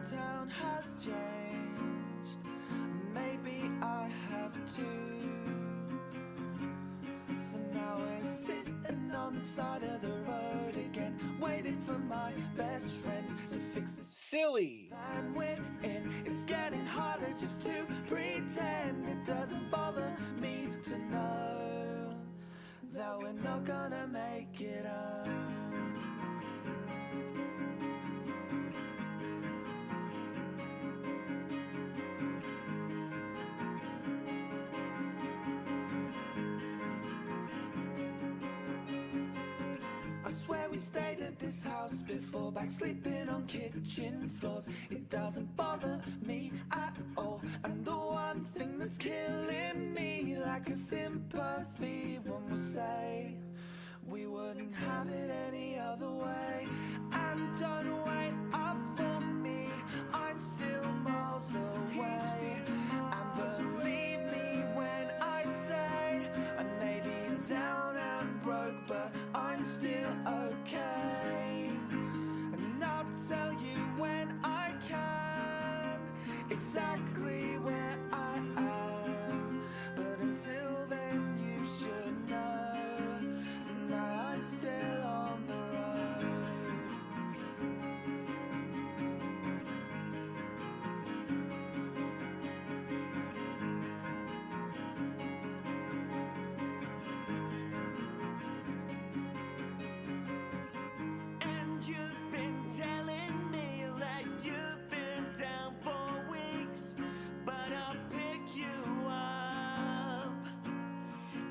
town has changed. Maybe I have too. So now we're sitting on the side of the road again, waiting for my best friends to fix this. Silly. And we're in. It's getting harder just to pretend. It doesn't bother me to know that we're not gonna make it up. I swear we stayed at this house before, back sleeping on kitchen floors. It doesn't bother me at all. And the one thing that's killing me, like a sympathy, when we say we wouldn't have it any other way. And don't wait up for me, I'm still miles away. And believe me when I say I may be down and broke, but I'm still okay. And I'll tell you when I can exactly where I am. But until then you should know that I'm still on the road. And you've been telling me that you've been down for weeks, but I'll pick you up.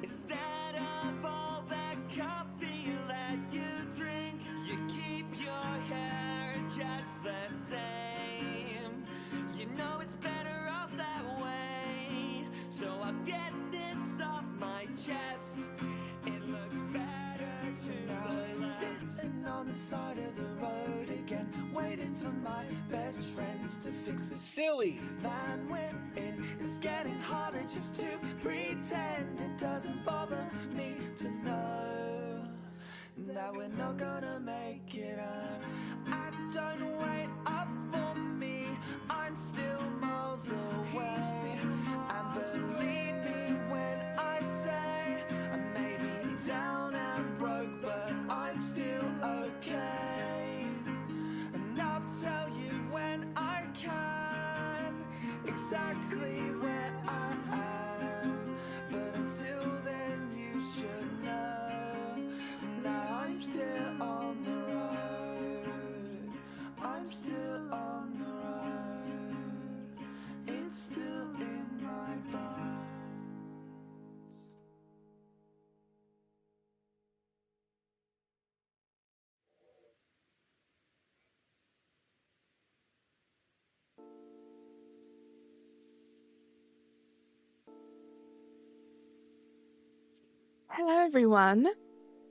Instead of all that coffee that you drink, you keep your hair just the same. You know it's better off that way, so I'll get this off my chest. It looks better to the left. Sitting on the side of the road again, waiting for my best friends to fix this Silly. van we're in. It's getting harder just to pretend. It doesn't bother me to know that we're not gonna make it up. And don't wait up for me, I'm still miles away. And believe me when I say I may be down and broke, but I'm still okay. And I'll tell you when I can exactly where I am. But until then you should know that I'm still on the road. I'm still on the road. It's still in my bones. Hello everyone,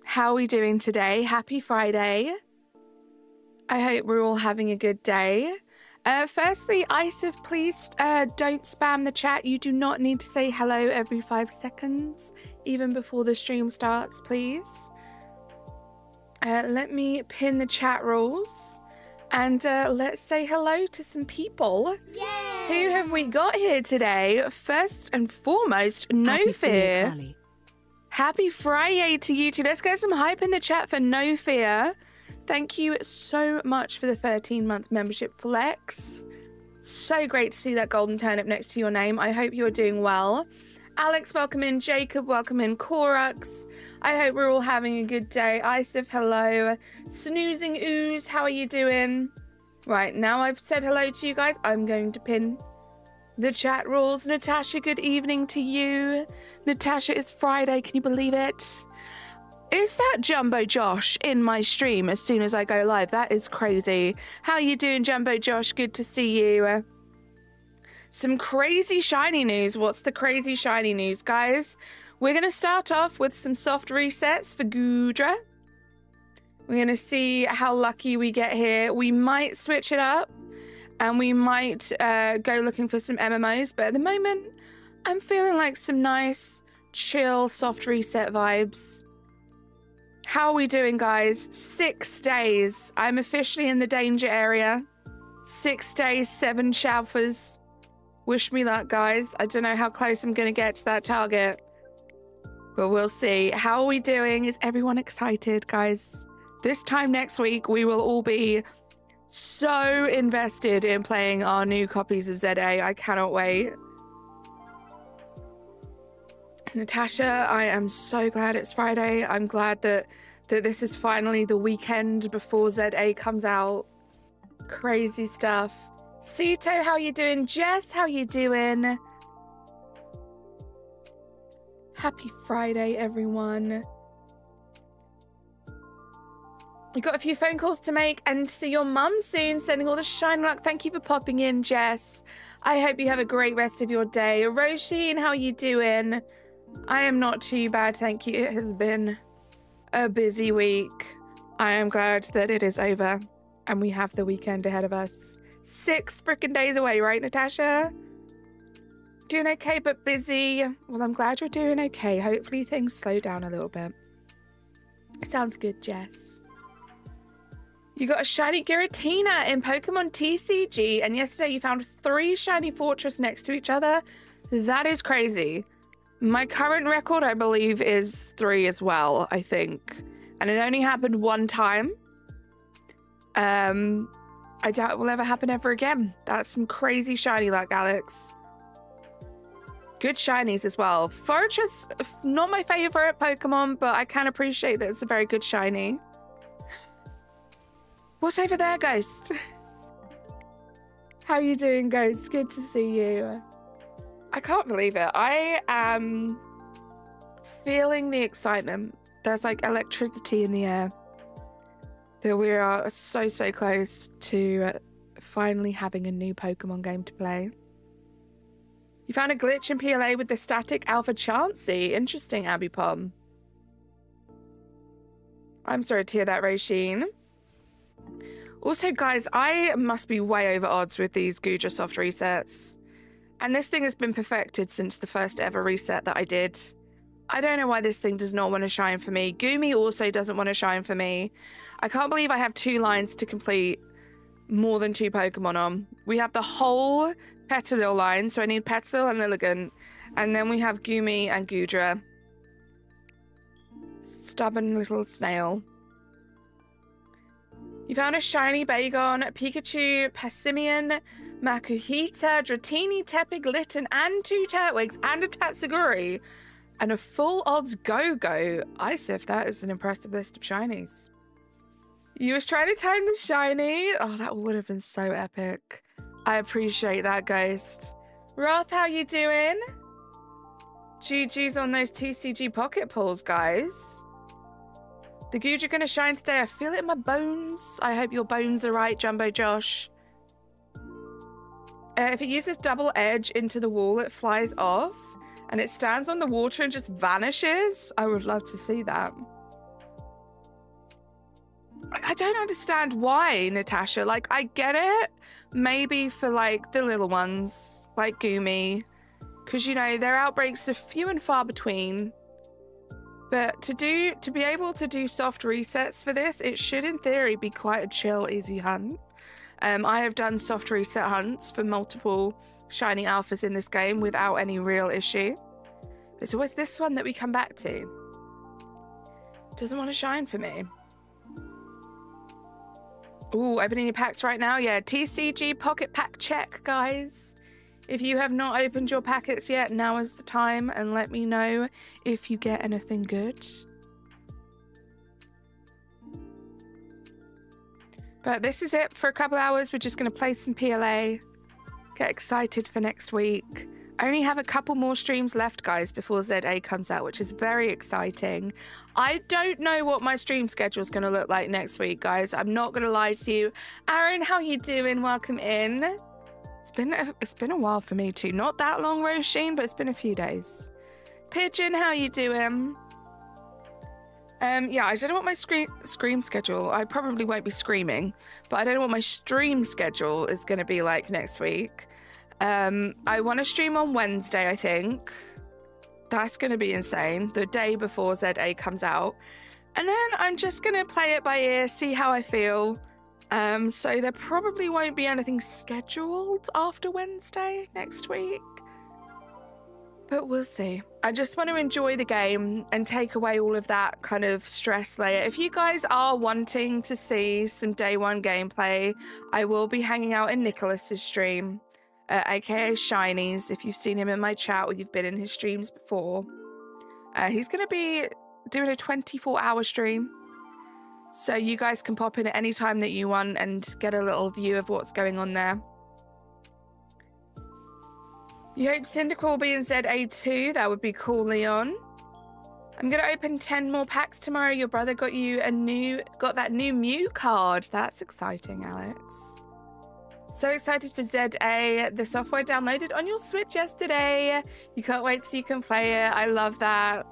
how are we doing today? Happy Friday. I hope we're all having a good day. Firstly, Isif, please don't spam the chat. You do not need to say hello every 5 seconds, even before the stream starts, please. Let me pin the chat rules and let's say hello to some people. Yay! Who have we got here today? First and foremost, No Fear. Happy Friday to you two. Let's get some hype in the chat for No Fear. Thank you so much for the 13-month membership flex. So great to see that golden turnip next to your name. I hope you're doing well. Alex, welcome in. Jacob, welcome in. Korux, I hope we're all having a good day. Isif, hello. Snoozing Ooze, how are you doing? Right, now I've said hello to you guys, I'm going to pin the chat rules. Natasha, good evening to you. Natasha, it's Friday. Can you believe it? Is that Jumbo Josh in my stream as soon as I go live? That is crazy. How are you doing, Jumbo Josh? Good to see you. Some crazy shiny news. What's the crazy shiny news, guys? We're going to start off with some soft resets for Gudra. We're going to see how lucky we get here. We might switch it up. And we might go looking for some MMOs, but at the moment, I'm feeling like some nice, chill, soft reset vibes. How are we doing, guys? 6 days. I'm officially in the danger area. 6 days, 7 SHALPHAs. Wish me luck, guys. I don't know how close I'm going to get to that target, but we'll see. How are we doing? Is everyone excited, guys? This time next week, we will all be so invested in playing our new copies of ZA. I cannot wait. Natasha, I am so glad it's Friday. I'm glad that this is finally the weekend before ZA comes out. Crazy stuff. Sito, how you doing? Jess, how you doing? Happy Friday, everyone. We got a few phone calls to make and see your mum soon, sending all the shine luck. Thank you for popping in, Jess. I hope you have a great rest of your day. Roisin, how you doing? I am not too bad, thank you. It has been a busy week. I am glad that it is over and we have the weekend ahead of us. 6 frickin' days away, right, Natasha? Doing okay, but busy. Well, I'm glad you're doing okay. Hopefully things slow down a little bit. Sounds good, Jess. You got a shiny Giratina in Pokemon TCG, and yesterday you found 3 shiny Fortress next to each other. That is crazy. My current record, I believe, is 3 as well, I think. And it only happened 1 time. I doubt it will ever happen ever again. That's some crazy shiny luck, Alex. Good shinies as well. Fortress, not my favorite Pokemon, but I can appreciate that it's a very good shiny. What's over there, Ghost? How you doing, Ghost? Good to see you. I can't believe it. I am feeling the excitement. There's like electricity in the air. That we are so close to finally having a new Pokemon game to play. You found a glitch in PLA with the static Alpha Chansey. Interesting, Abby Pom. I'm sorry to hear that, Roisin. Also, guys, I must be way over odds with these Goodra soft resets. And this thing has been perfected since the first ever reset that I did. I don't know why this thing does not want to shine for me. Goomy also doesn't want to shine for me. I can't believe I have 2 lines to complete more than 2 Pokemon on. We have the whole Petalil line, so I need Petalil and Lilligant. And then we have Goomy and Goodra. Stubborn little snail. You found a shiny Bagon, Pikachu, Passimian, Makuhita, Dratini, Tepig, Litten, and 2 Turtwigs, and a Tatsuguri. And a full odds Go-Go. Isif, that is an impressive list of shinies. You was trying to time the shiny. Oh, that would have been so epic. I appreciate that, Ghost. Roth, how you doing? GG's on those TCG pocket pulls, guys. The Goodra gonna shine today. I feel it in my bones. I hope your bones are right, Jumbo Josh. If it uses double edge into the wall, it flies off. And it stands on the water and just vanishes. I would love to see that. I don't understand why, Natasha. Like, I get it. Maybe for, like, the little ones, like Goomy. Because, you know, their outbreaks are few and far between. But to be able to do soft resets for this, it should, in theory, be quite a chill, easy hunt. I have done soft reset hunts for multiple shiny alphas in this game without any real issue. But it's always this one that we come back to. Doesn't want to shine for me. Ooh, opening your packs right now. Yeah, TCG pocket pack check, guys. If you have not opened your packets yet, now is the time, and let me know if you get anything good. But this is it for a couple hours. We're just going to play some PLA. Get excited for next week. I only have a couple more streams left, guys, before ZA comes out, which is very exciting. I don't know what my stream schedule is going to look like next week, guys. I'm not going to lie to you. Aaron, how you doing? Welcome in. It's been a while for me too. Not that long, Roisin, but it's been a few days. Pigeon, how you doing? Yeah, I don't know what my scream schedule. I probably won't be screaming, but I don't know what my stream schedule is going to be like next week. I want to stream on Wednesday, I think. That's going to be insane. The day before ZA comes out. And then I'm just going to play it by ear, see how I feel. So there probably won't be anything scheduled after Wednesday next week. But we'll see. I just want to enjoy the game and take away all of that kind of stress later. If you guys are wanting to see some day one gameplay, I will be hanging out in Nicholas's stream, aka Shinies, if you've seen him in my chat or you've been in his streams before. He's going to be doing a 24-hour stream. So you guys can pop in at any time that you want and get a little view of what's going on there. You hope Cyndaquil will be in ZA2? That would be cool, Leon. I'm going to open 10 more packs tomorrow. Your brother got you got that new Mew card. That's exciting, Alex. So excited for ZA. The software downloaded on your Switch yesterday. You can't wait till you can play it. I love that.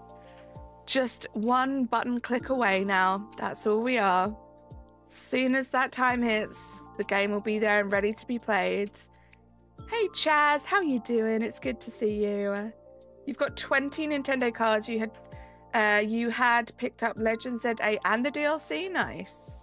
Just one button click away now. That's all we are. Soon as that time hits, the game will be there and ready to be played. Hey Chaz, how you doing? It's good to see you. You've got 20 Nintendo cards. You had picked up Legend ZA and the DLC. Nice.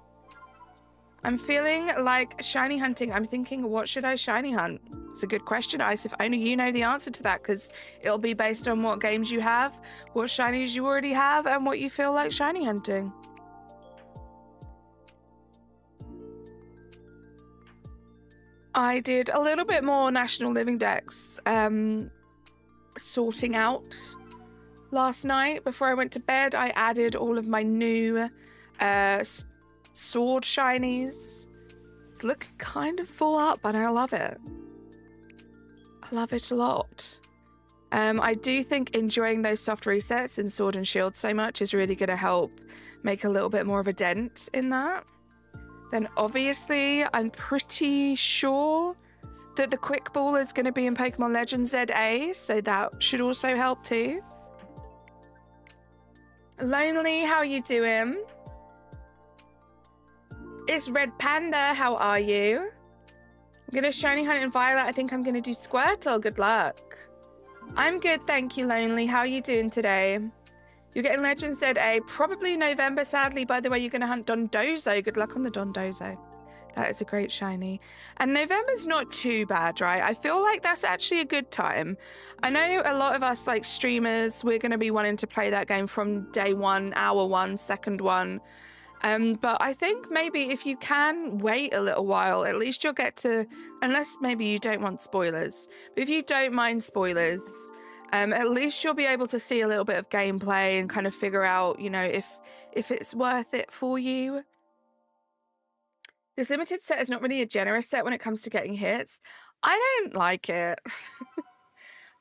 I'm feeling like shiny hunting. I'm thinking, what should I shiny hunt? It's a good question, Ice. If only you know the answer to that, because it'll be based on what games you have, what shinies you already have, and what you feel like shiny hunting. I did a little bit more National Living Dex sorting out last night. Before I went to bed, I added all of my new sword shinies. It's looking kind of full up, and I love it. I love it a lot. I do think enjoying those soft resets in Sword and Shield so much is really going to help make a little bit more of a dent in that. Then obviously, I'm pretty sure that the Quick Ball is going to be in Pokemon Legends ZA, so that should also help too. Lonely, how are you doing? It's Red Panda, how are you? I'm going to shiny hunt in Violet. I think I'm going to do Squirtle. Good luck. I'm good, thank you, Lonely. How are you doing today? You're getting Legend ZA, probably November, sadly. By the way, you're going to hunt Dondozo. Good luck on the Dondozo. That is a great shiny. And November's not too bad, right? I feel like that's actually a good time. I know a lot of us, like streamers, we're going to be wanting to play that game from day one, hour one, second one. But I think maybe if you can wait a little while, at least you'll get to, unless maybe you don't want spoilers, but if you don't mind spoilers, at least you'll be able to see a little bit of gameplay and kind of figure out, you know, if it's worth it for you. This limited set is not really a generous set when it comes to getting hits. I don't like it.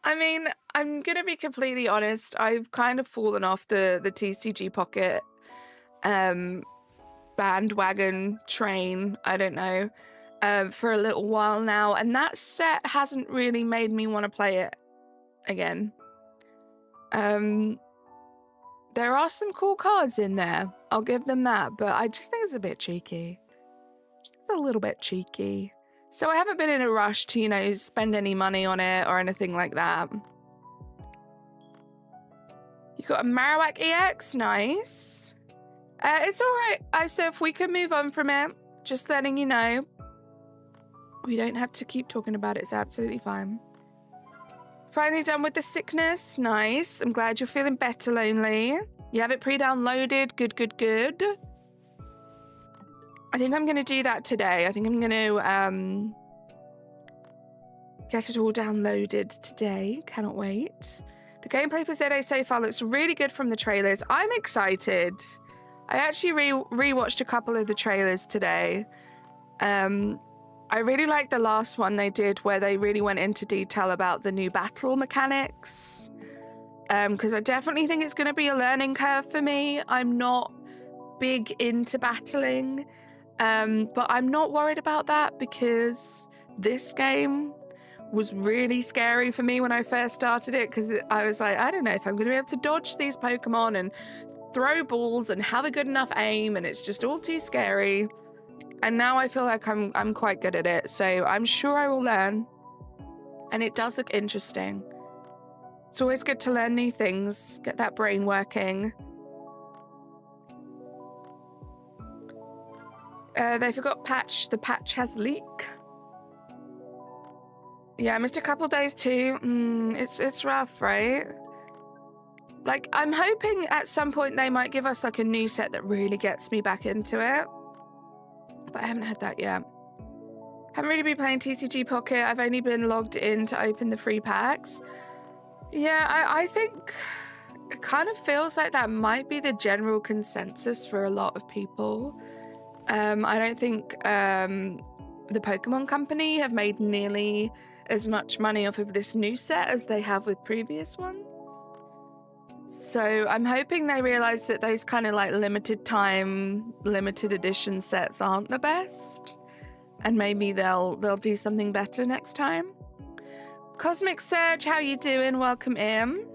I mean, I'm going to be completely honest. I've kind of fallen off the TCG Pocket bandwagon train, I don't know, for a little while now. And that set hasn't really made me want to play it again. There are some cool cards in there. I'll give them that. But I just think it's a bit cheeky. Just a little bit cheeky. So I haven't been in a rush to, you know, spend any money on it or anything like that. You got a Marowak EX, nice. It's all right. So if we can move on from it, just letting you know. We don't have to keep talking about it. It's absolutely fine. Finally done with the sickness. Nice. I'm glad you're feeling better, Lonely. You have it pre-downloaded. Good, good, good. I think I'm going to do that today. I think I'm going to get it all downloaded today. Cannot wait. The gameplay for ZA so far looks really good from the trailers. I'm excited. I actually rewatched a couple of the trailers today. I really liked the last one they did where they really went into detail about the new battle mechanics. Because I definitely think it's going to be a learning curve for me. I'm not big into battling. But I'm not worried about that because this game was really scary for me when I first started it, because I was like, I don't know if I'm going to be able to dodge these Pokemon and throw balls and have a good enough aim, and it's just all too scary. And now I feel like I'm quite good at it, so I'm sure I will learn. And it does look interesting. It's always good to learn new things, get that brain working. They forgot patch. The patch has leak. Yeah, I missed a couple days too. It's rough, right? Like, I'm hoping at some point they might give us like a new set that really gets me back into it. But I haven't had that yet. Haven't really been playing TCG Pocket. I've only been logged in to open the free packs. Yeah, I think it kind of feels like that might be the general consensus for a lot of people. I don't think the Pokemon Company have made nearly as much money off of this new set as they have with previous ones. So I'm hoping they realize that those kind of like limited time, limited edition sets aren't the best. And maybe they'll do something better next time. Cosmic Surge, how you doing? Welcome in.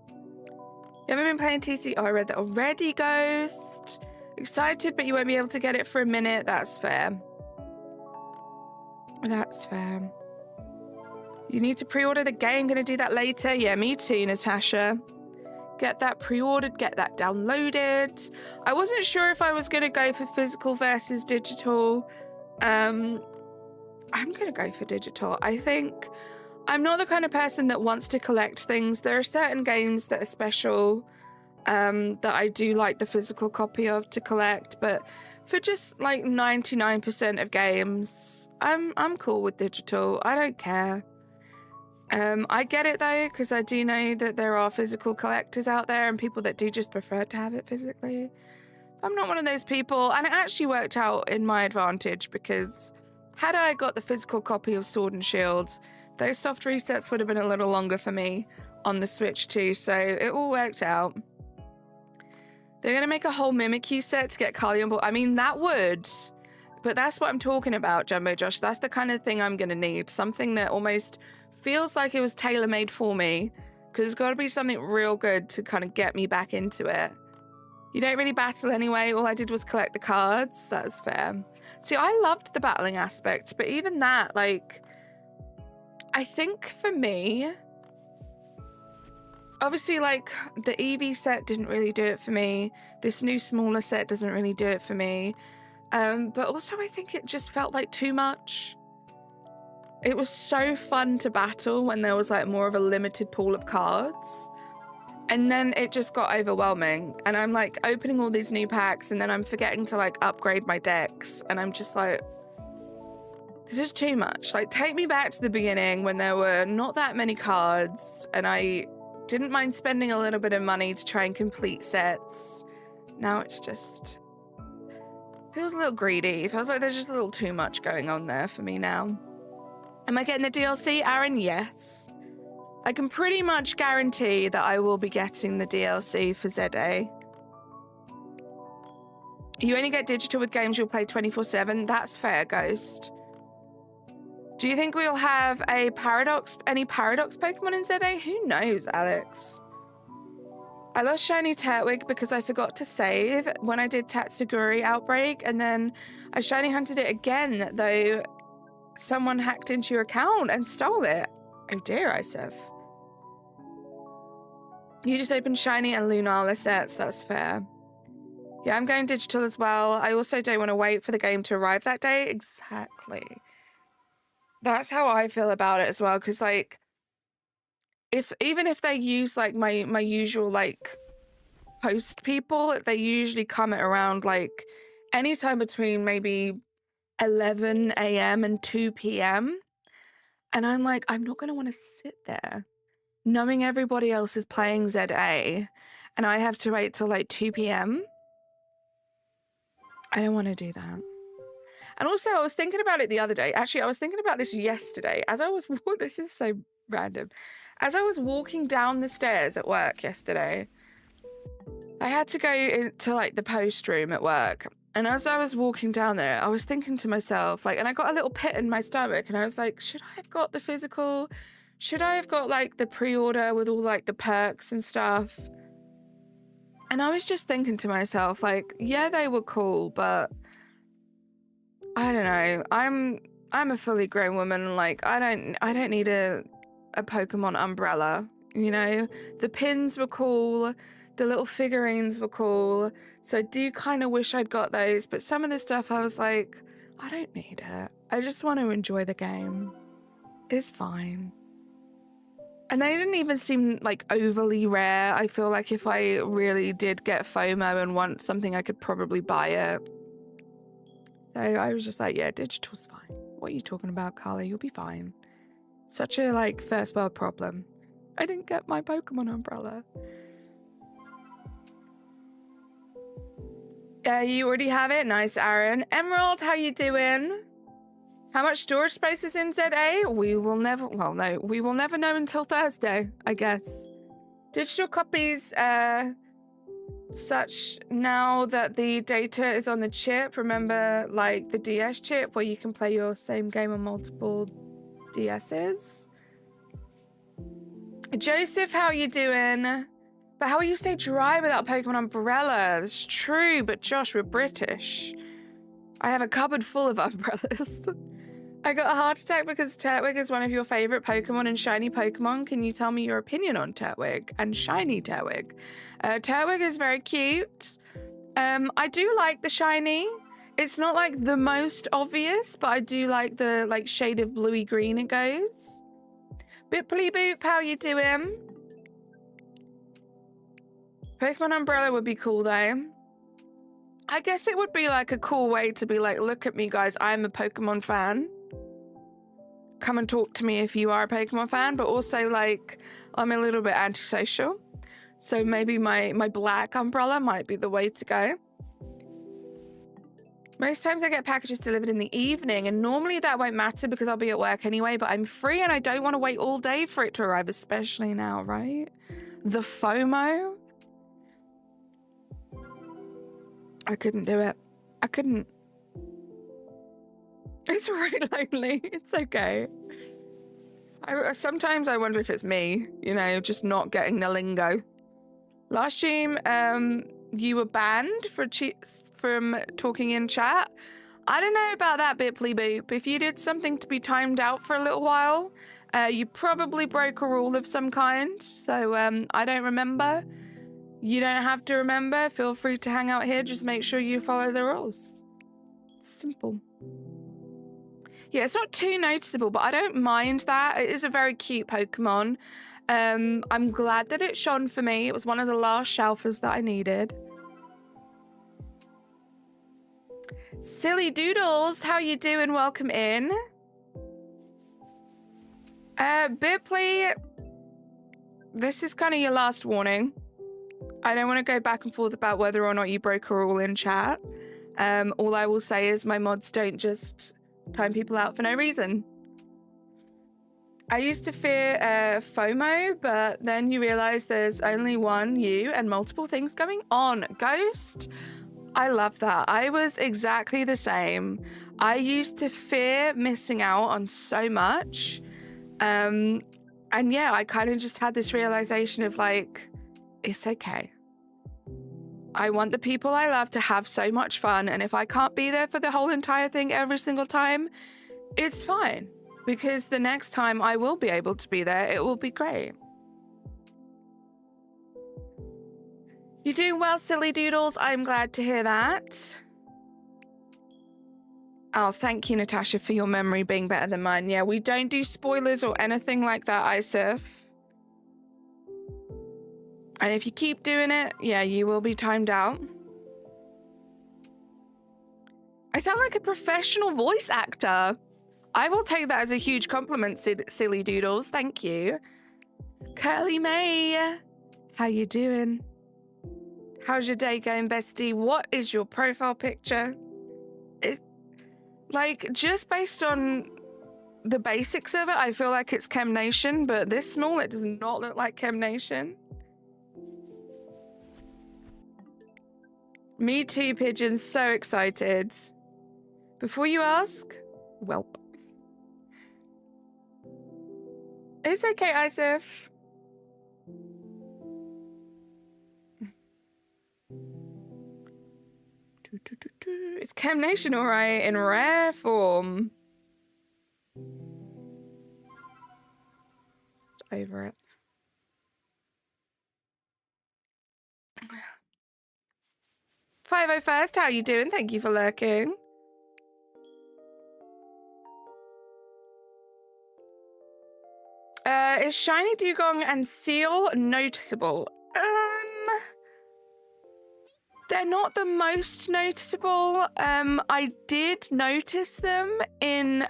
You haven't been playing TC? Oh, I read that already, Ghost. Excited, but you won't be able to get it for a minute. That's fair. That's fair. You need to pre-order the game. Gonna do that later. Yeah, me too, Natasha. Get that pre-ordered, get that downloaded. I wasn't sure if I was gonna go for physical versus digital. I'm gonna go for digital. I think I'm not the kind of person that wants to collect things. There are certain games that are special that I do like the physical copy of to collect, but for just like 99% of games, I'm cool with digital. I don't care. I get it though, because I do know that there are physical collectors out there and people that do just prefer to have it physically. I'm not one of those people, and it actually worked out in my advantage because had I got the physical copy of Sword and Shield, those soft resets would have been a little longer for me on the Switch too, so it all worked out. They're going to make a whole Mimikyu set to get Kali on board. I mean, that would, but that's what I'm talking about, Jumbo Josh. That's the kind of thing I'm going to need. Something that almost feels like it was tailor-made for me, because it's got to be something real good to kind of get me back into it. You don't really battle anyway. All I did was collect the cards. That's fair. See, I loved the battling aspect, but even that, like, I think for me, obviously, like, the Eevee set didn't really do it for me. This new smaller set doesn't really do it for me. But also, I think it just felt like too much. It was so fun to battle when there was, like, more of a limited pool of cards. And then it just got overwhelming. And I'm, like, opening all these new packs, and then I'm forgetting to, like, upgrade my decks. And I'm just like, this is too much. Like, take me back to the beginning when there were not that many cards, and I didn't mind spending a little bit of money to try and complete sets. Now it's just feels a little greedy. It feels like there's just a little too much going on there for me now. Am I getting the DLC, Aaron? Yes. I can pretty much guarantee that I will be getting the DLC for ZA. You only get digital with games you'll play 24/7. That's fair, Ghost. Do you think we'll have any Paradox Pokemon in ZA? Who knows, Alex? I lost Shiny Turtwig because I forgot to save when I did Tatsuguri Outbreak, and then I Shiny Hunted it again, though someone hacked into your account and stole it. Oh dear, Isef. You just opened Shiny and Lunala sets, that's fair. Yeah, I'm going digital as well. I also don't want to wait for the game to arrive that day. Exactly. That's how I feel about it as well, because like even if they use like my usual like post people, they usually come at around like anytime between maybe 11 a.m. and 2 p.m. And I'm like, I'm not going to want to sit there knowing everybody else is playing ZA and I have to wait till like 2 p.m. I don't want to do that. And also, I was thinking about it the other day. Actually, I was thinking about this yesterday. This is so random. As I was walking down the stairs at work yesterday, I had to go into like the post room at work. And as I was walking down there, I was thinking to myself, like, and I got a little pit in my stomach. And I was like, should I have got the physical? Should I have got like the pre-order with all like the perks and stuff? And I was just thinking to myself, like, yeah, they were cool, but I don't know. I'm a fully grown woman. Like, I don't need a Pokemon umbrella, you know? The pins were cool. The little figurines were cool. So I do kind of wish I'd got those. But some of the stuff I was like, I don't need it. I just want to enjoy the game. It's fine. And they didn't even seem like overly rare. I feel like if I really did get FOMO and want something, I could probably buy it. So I was just like, yeah, digital's fine. What are you talking about, Carly? You'll be fine. Such a like first world problem. I didn't get my Pokemon umbrella. You already have it. Nice, Aaron. Emerald, how you doing? How much storage space is in ZA? We will never, well, no, we will never know until Thursday, I guess. Digital copies, such now that the data is on the chip. Remember, like the DS chip where you can play your same game on multiple DSs? Joseph, how you doing? But how will you stay dry without Pokemon umbrella? That's true, but Josh, we're British. I have a cupboard full of umbrellas. I got a heart attack because Turtwig is one of your favorite Pokemon and shiny Pokemon. Can you tell me your opinion on Turtwig and shiny Turtwig? Turtwig is very cute. I do like the shiny. It's not like the most obvious, but I do like the like shade of bluey green it goes. Bipply Boop, how you doing? Pokemon umbrella would be cool though. I guess it would be like a cool way to be like, look at me guys, I'm a Pokemon fan. Come and talk to me if you are a Pokemon fan, but also like, I'm a little bit antisocial. So maybe my black umbrella might be the way to go. Most times I get packages delivered in the evening and normally that won't matter because I'll be at work anyway, but I'm free and I don't want to wait all day for it to arrive, especially now, right? The FOMO. I couldn't do it. I couldn't. It's really lonely. It's okay. Sometimes I wonder if it's me, you know, just not getting the lingo. Last stream, you were banned from talking in chat. I don't know about that, Bipply Boop. If you did something to be timed out for a little while, you probably broke a rule of some kind. So I don't remember. You don't have to remember. Feel free to hang out here. Just make sure you follow the rules. It's simple. Yeah, it's not too noticeable, but I don't mind that. It is a very cute Pokemon. I'm glad that it shone for me. It was one of the last SHALPHAs that I needed. Silly Doodles, how you doing? Welcome in. Bipply, this is kind of your last warning. I don't want to go back and forth about whether or not you broke a rule in chat. All I will say is my mods don't just time people out for no reason. I used to fear FOMO, but then you realize there's only one you and multiple things going on. Ghost, I love that. I was exactly the same. I used to fear missing out on so much. And yeah, I kind of just had this realization of like, it's okay. I want the people I love to have so much fun, and if I can't be there for the whole entire thing every single time, it's fine. Because the next time I will be able to be there, it will be great. You're doing well, Silly Doodles. I'm glad to hear that. Oh, thank you, Natasha, for your memory being better than mine. Yeah, we don't do spoilers or anything like that, Isif. And if you keep doing it, yeah, you will be timed out. I sound like a professional voice actor. I will take that as a huge compliment, Silly Doodles. Thank you. Curly May, how you doing? How's your day going, bestie? What is your profile picture? It's like, just based on the basics of it, I feel like it's Chem Nation, but this small, it does not look like Chem Nation. Me too, Pigeon. So excited. Before you ask, welp. It's okay, Isif. It's Chem Nation, all right, in rare form. Just over it. 501st, how you doing? Thank you for lurking. Is Shiny Dugong and Seal noticeable? They're not the most noticeable. I did notice them in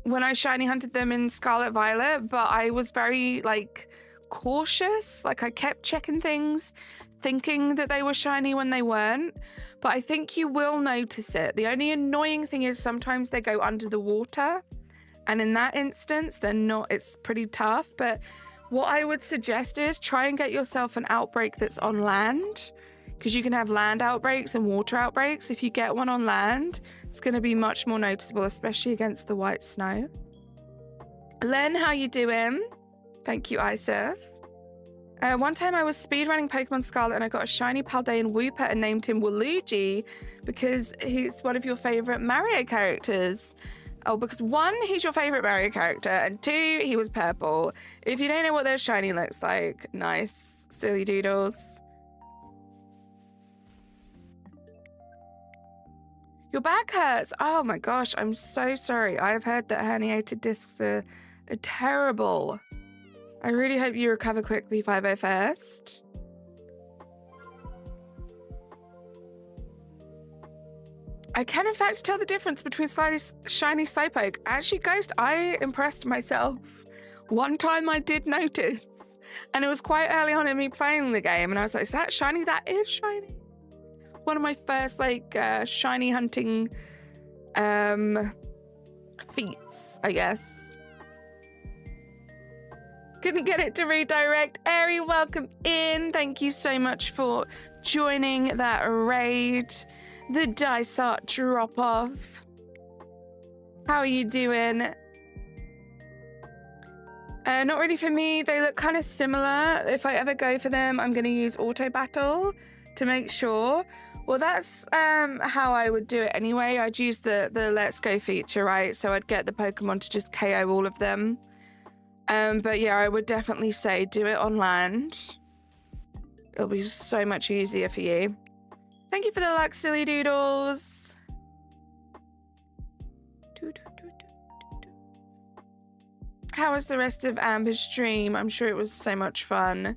when I shiny hunted them in Scarlet Violet, but I was very like cautious. Like I kept checking things, thinking that they were shiny when they weren't. But I think you will notice it. The only annoying thing is sometimes they go under the water. And in that instance, they're not, it's pretty tough. But what I would suggest is try and get yourself an outbreak that's on land, because you can have land outbreaks and water outbreaks. If you get one on land, it's going to be much more noticeable, especially against the white snow. Len, how you doing? Thank you, iSurf. One time I was speedrunning Pokemon Scarlet and I got a shiny Paldean Wooper and named him Waluigi because he's one of your favorite Mario characters. Oh, because 1, he's your favorite Mario character, and 2, he was purple. If you don't know what their shiny looks like, nice, silly doodles. Your back hurts. Oh my gosh, I'm so sorry. I've heard that herniated discs are terrible. I really hope you recover quickly, 501st. I can in fact tell the difference between slightly shiny Slowpoke. Actually, Ghost, I impressed myself. One time I did notice, and it was quite early on in me playing the game, and I was like, is that shiny? That is shiny. One of my first like shiny hunting feats, I guess. Couldn't get it to redirect. Ari, welcome in. Thank you so much for joining that raid. The Dysart drop-off. How are you doing? Not really for me. They look kind of similar. If I ever go for them, I'm going to use Auto Battle to make sure. Well, that's how I would do it anyway. I'd use the Let's Go feature, right? So I'd get the Pokemon to just KO all of them. But yeah, I would definitely say do it on land. It'll be so much easier for you. Thank you for the luck, silly doodles. How was the rest of Amber's stream? I'm sure it was so much fun.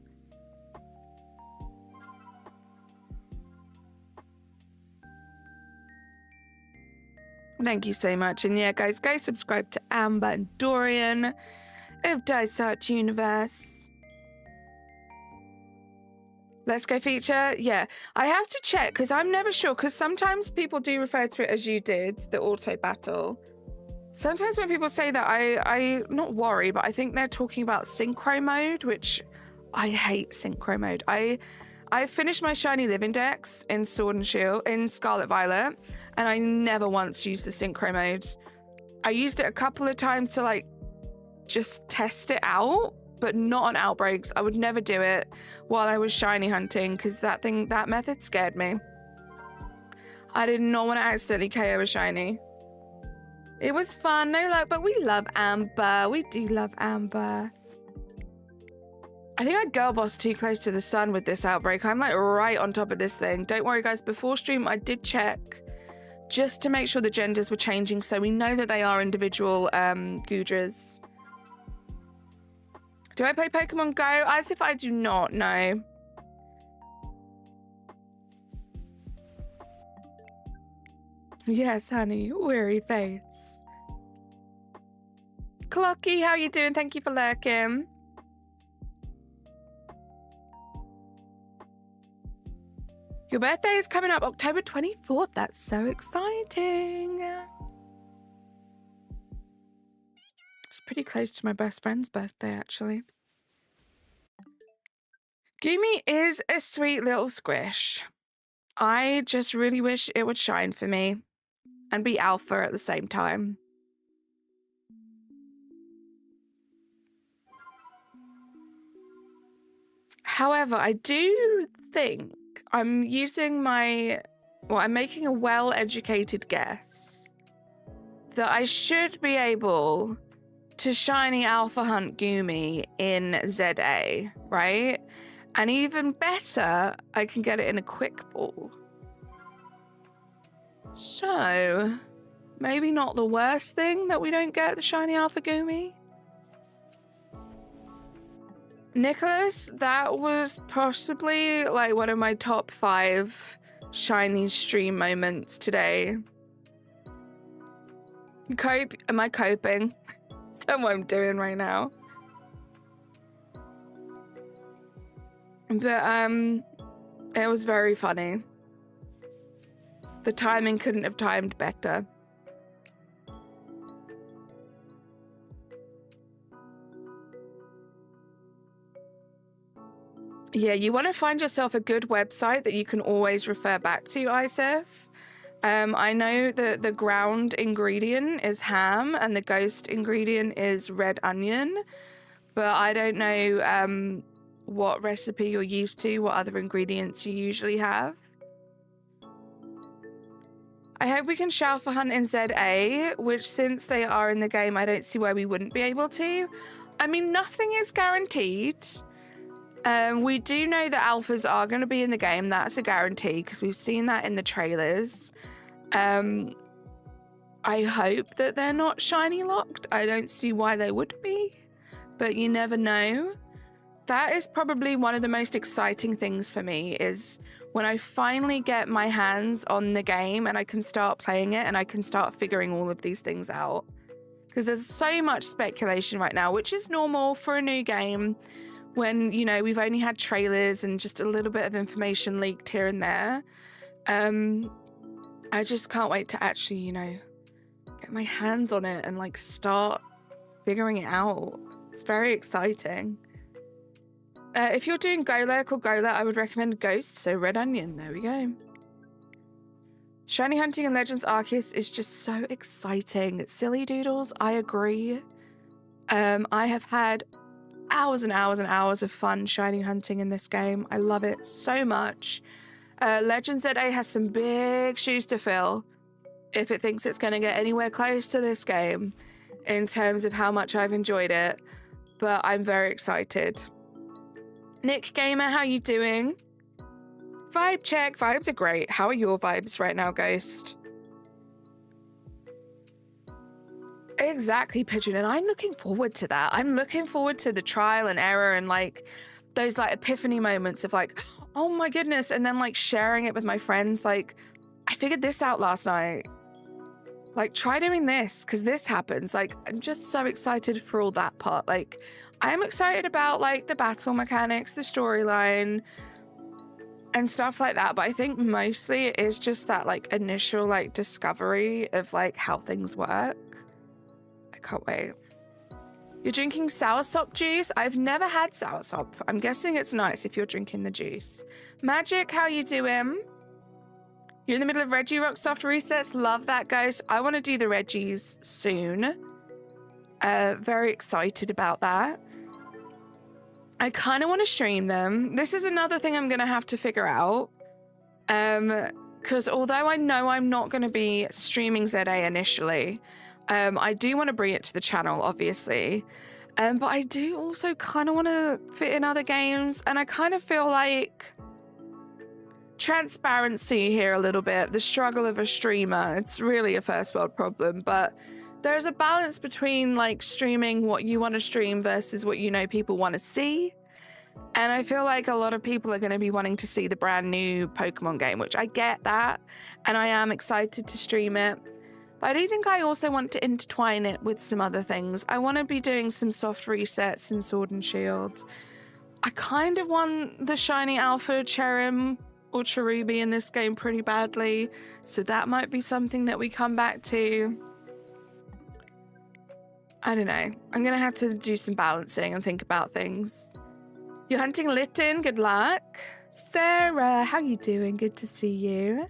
Thank you so much. And yeah, guys, go subscribe to Amber and Dorian of Dysart Universe. Let's Go feature. Yeah, I have to check because I'm never sure, because sometimes people do refer to it as you did, the auto battle. Sometimes when people say that, I not worry, but I think they're talking about synchro mode, which I hate synchro mode. I finished my shiny Living Dex in Sword and Shield, in Scarlet Violet, and I never once used the synchro mode. I used it a couple of times to like just test it out, but not on outbreaks. I would never do it while I was shiny hunting because that method scared me. I did not want to accidentally KO a shiny. It was fun, no luck, but we love Amber. We do love Amber. I think I girl bossed too close to the sun with this outbreak. I'm like right on top of this thing. Don't worry, guys. Before stream, I did check just to make sure the genders were changing, so we know that they are individual Goodras. Do I play Pokemon Go? As if I do not, no. Yes, honey, weary face. Clocky, how you doing? Thank you for lurking. Your birthday is coming up October 24th. That's so exciting. It's pretty close to my best friend's birthday, actually. Goomy is a sweet little squish. I just really wish it would shine for me and be alpha at the same time. However, I do think I'm using I'm making a well-educated guess that I should be able to shiny alpha hunt Goomy in ZA, right? And even better, I can get it in a quick ball. So, maybe not the worst thing that we don't get the shiny Alpha Goomy. Nicholas, that was possibly like one of my top 5 shiny stream moments today. Am I coping? Is that what I'm doing right now? But it was very funny. The timing couldn't have timed better. Yeah, you want to find yourself a good website that you can always refer back to, Isef. I know that the ground ingredient is ham and the ghost ingredient is red onion, but I don't know what recipe you're used to, what other ingredients you usually have. I hope we can SHALPHA hunt in ZA, which since they are in the game, I don't see why we wouldn't be able to. I mean, nothing is guaranteed. We do know that alphas are going to be in the game. That's a guarantee because we've seen that in the trailers. I hope that they're not shiny locked. I don't see why they would be, but you never know. That is probably one of the most exciting things for me is when I finally get my hands on the game and I can start playing it and I can start figuring all of these things out. Because there's so much speculation right now, which is normal for a new game. When, you know, we've only had trailers and just a little bit of information leaked here and there. I just can't wait to actually, you know, get my hands on it and like start figuring it out. It's very exciting. If you're doing Golurk or Golurk, I would recommend Ghost, so red onion. There we go. Shiny hunting in Legends Arceus is just so exciting. Silly doodles, I agree. I have had hours and hours and hours of fun shiny hunting in this game. I love it so much. Legends ZA has some big shoes to fill if it thinks it's going to get anywhere close to this game in terms of how much I've enjoyed it, but I'm very excited. Nick Gamer, how you doing? Vibe check. Vibes are great. How are your vibes right now, Ghost? Exactly, Pigeon, and I'm looking forward to that. I'm looking forward to the trial and error and like those like epiphany moments of like, oh my goodness, and then like sharing it with my friends. Like, I figured this out last night. Like, try doing this because this happens. Like, I'm just so excited for all that part. Like, I'm excited about like the battle mechanics, the storyline, and stuff like that. But I think mostly it is just that like initial like discovery of like how things work. I can't wait. You're drinking soursop juice? I've never had soursop. I'm guessing it's nice if you're drinking the juice. Magic, how you doing? You're in the middle of Reggie Rock soft resets. Love that, Ghost. I want to do the Reggies soon. Very excited about that. I kind of want to stream them. This is another thing I'm going to have to figure out. Because although I know I'm not going to be streaming ZA initially, I do want to bring it to the channel, obviously. But I do also kind of want to fit in other games. And I kind of feel like transparency here a little bit. The struggle of a streamer. It's really a first world problem. But there's a balance between like streaming what you want to stream versus what you know people want to see. And I feel like a lot of people are going to be wanting to see the brand new Pokemon game, which I get that. And I am excited to stream it. But I do think I also want to intertwine it with some other things. I want to be doing some soft resets in Sword and Shield. I kind of want the shiny Alpha Cherim or Cherubi in this game pretty badly. So that might be something that we come back to. I don't know. I'm going to have to do some balancing and think about things. You're hunting Litten. Good luck. Sarah, how you doing? Good to see you.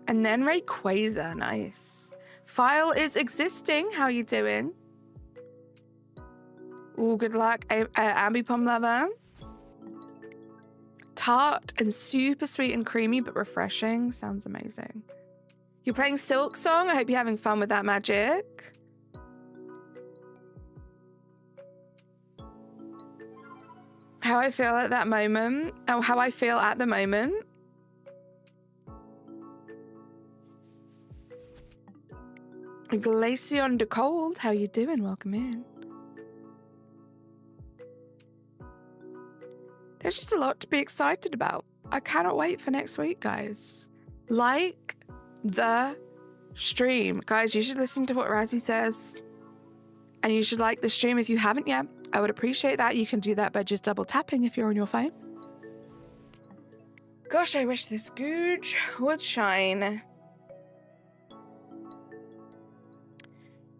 And then Rayquaza, nice. File is existing. How you doing? Oh, good luck. Ambipom lover. Tart and super sweet and creamy, but refreshing. Sounds amazing. You're playing Silk Song. I hope you're having fun with that, Magic. How I feel at that moment. Oh, how I feel at the moment. Glaceon de Cold, how you doing? Welcome in. There's just a lot to be excited about. I cannot wait for next week, guys. Like the stream. Guys, you should listen to what Razzie says. And you should like the stream if you haven't yet. I would appreciate that. You can do that by just double tapping if you're on your phone. Gosh, I wish this gooch would shine.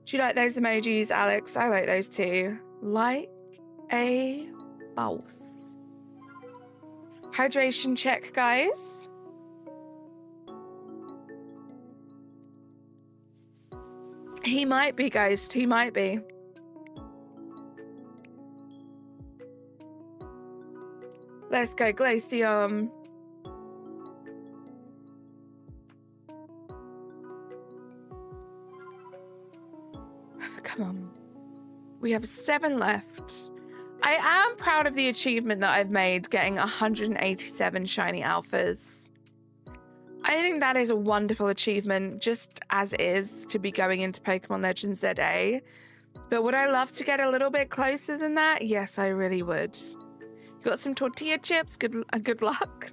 Do you like those emojis, Alex? I like those too. Like a boss. Hydration check, guys. He might be, Ghost. He might be. Let's go, Glaceon. Come on. We have 7 left. I am proud of the achievement that I've made, getting 187 shiny alphas. I think that is a wonderful achievement, just as is, to be going into Pokemon Legends ZA. But would I love to get a little bit closer than that? Yes, I really would. You got some tortilla chips? Good luck.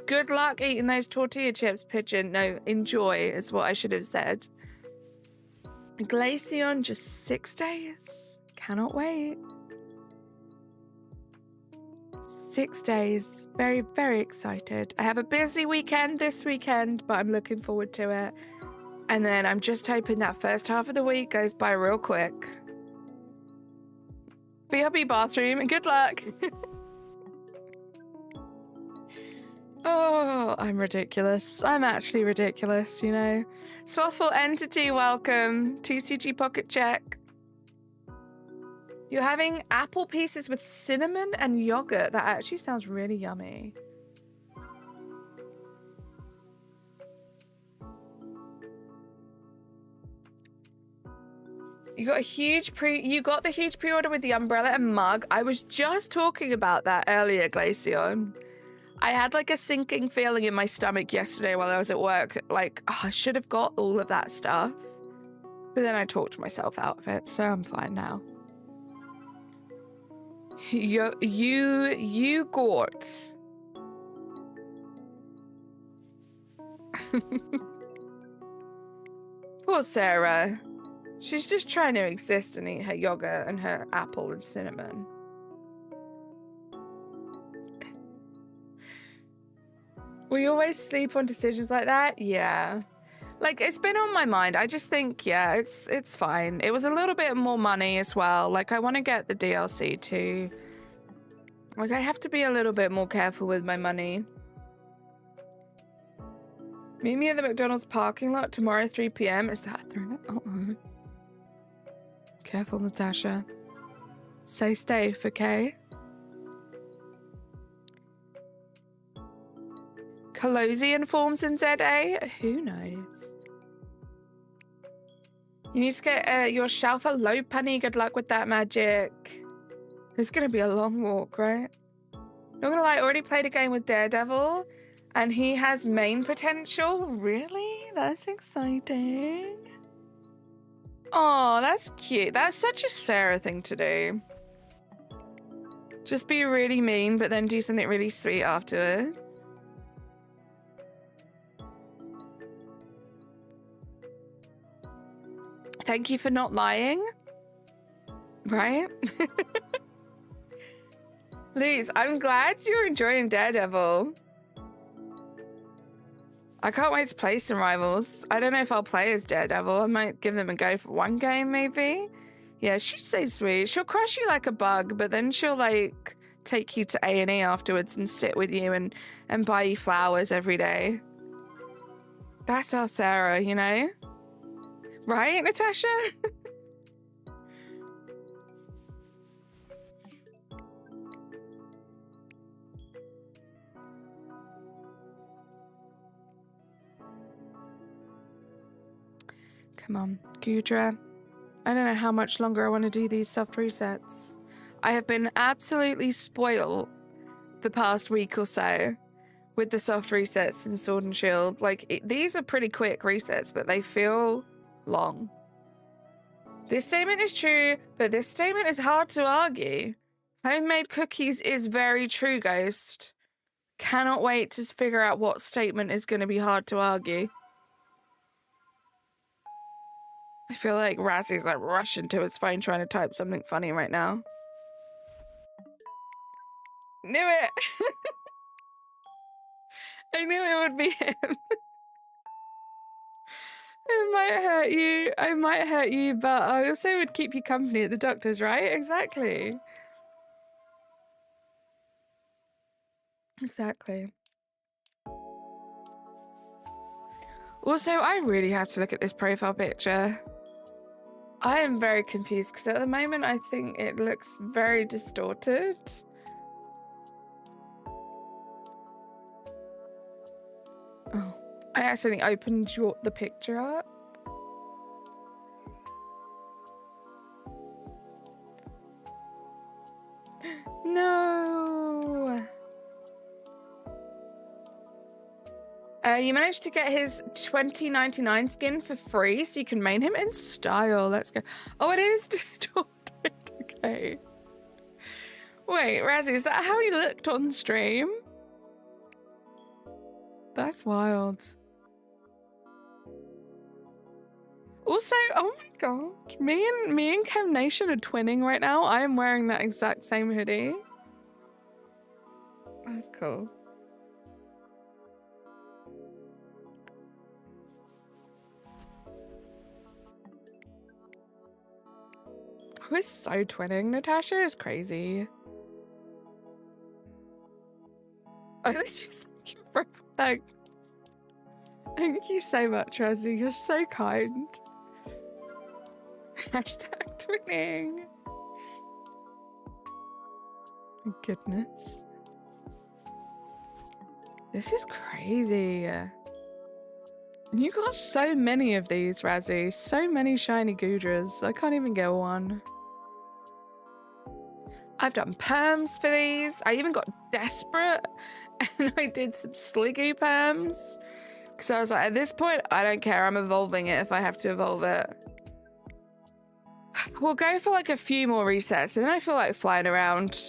Good luck eating those tortilla chips, Pigeon. No, enjoy is what I should have said. Glaceon, just 6 days. Cannot wait. 6 days. Very, very excited. I have a busy weekend this weekend, but I'm looking forward to it. And then I'm just hoping that first half of the week goes by real quick. BRB bathroom, and good luck. Oh, I'm ridiculous. I'm actually ridiculous, you know. Slothful Entity, welcome. TCG Pocket Check. You're having apple pieces with cinnamon and yogurt. That actually sounds really yummy. You got the huge pre-order with the umbrella and mug. I was just talking about that earlier, Glaceon. I had like a sinking feeling in my stomach yesterday while I was at work. Like, oh, I should have got all of that stuff. But then I talked myself out of it, so I'm fine now. You got. Poor Sarah. She's just trying to exist and eat her yogurt and her apple and cinnamon. We always sleep on decisions like that? Yeah. Like, it's been on my mind. I just think, yeah, it's fine. It was a little bit more money as well. Like, I want to get the DLC too. Like, I have to be a little bit more careful with my money. Meet me at the McDonald's parking lot tomorrow, 3 p.m. Is that a threat? Uh-oh. Careful, Natasha. Stay safe, okay? Colosian forms in ZA? Who knows? You need to get your SHALPHA low punny. Good luck with that, Magic. It's going to be a long walk, right? Not gonna lie, I already played a game with Daredevil, and he has main potential. Really? That's exciting. Oh, that's cute. That's such a Sarah thing to do. Just be really mean, but then do something really sweet afterwards. Thank you for not lying. Right? Luz, I'm glad you're enjoying Daredevil. I can't wait to play some rivals. I don't know if I'll play as Daredevil. I might give them a go for one game, maybe. Yeah, she's so sweet. She'll crush you like a bug, but then she'll, like, take you to A&E afterwards and sit with you and buy you flowers every day. That's our Sarah, you know? Right, Natasha? Come on, Gudra. I don't know how much longer I want to do these soft resets. I have been absolutely spoiled the past week or so with the soft resets in Sword and Shield. Like, these are pretty quick resets, but they feel long. This statement is true, but this statement is hard to argue. Homemade cookies is very true, Ghost. Cannot wait to figure out what statement is going to be hard to argue. I feel like Razzie's like rushing to his phone trying to type something funny right now. Knew it! I knew it would be him. It might hurt you. I might hurt you, but I also would keep you company at the doctor's, right? Exactly. Exactly. Also, I really have to look at this profile picture. I am very confused because at the moment I think it looks very distorted. Oh, I accidentally opened the picture up. No. You managed to get his 2099 skin for free, so you can main him in style. Let's go. Oh, it is distorted. Okay. Wait, Razzie, is that how he looked on stream? That's wild. Also, oh my god, me and Chem Nation are twinning right now. I am wearing that exact same hoodie. That's cool. We're so twinning. Natasha is crazy. Oh, that's just thanks. Thank you so much, Razzie. You're so kind. Hashtag twinning. My goodness. This is crazy. You got so many of these, Razzie. So many shiny Goodras. I can't even get one. I've done perms for these. I even got desperate and I did some Sligoo perms. Because I was like, at this point, I don't care. I'm evolving it if I have to evolve it. We'll go for like a few more resets and then I feel like flying around.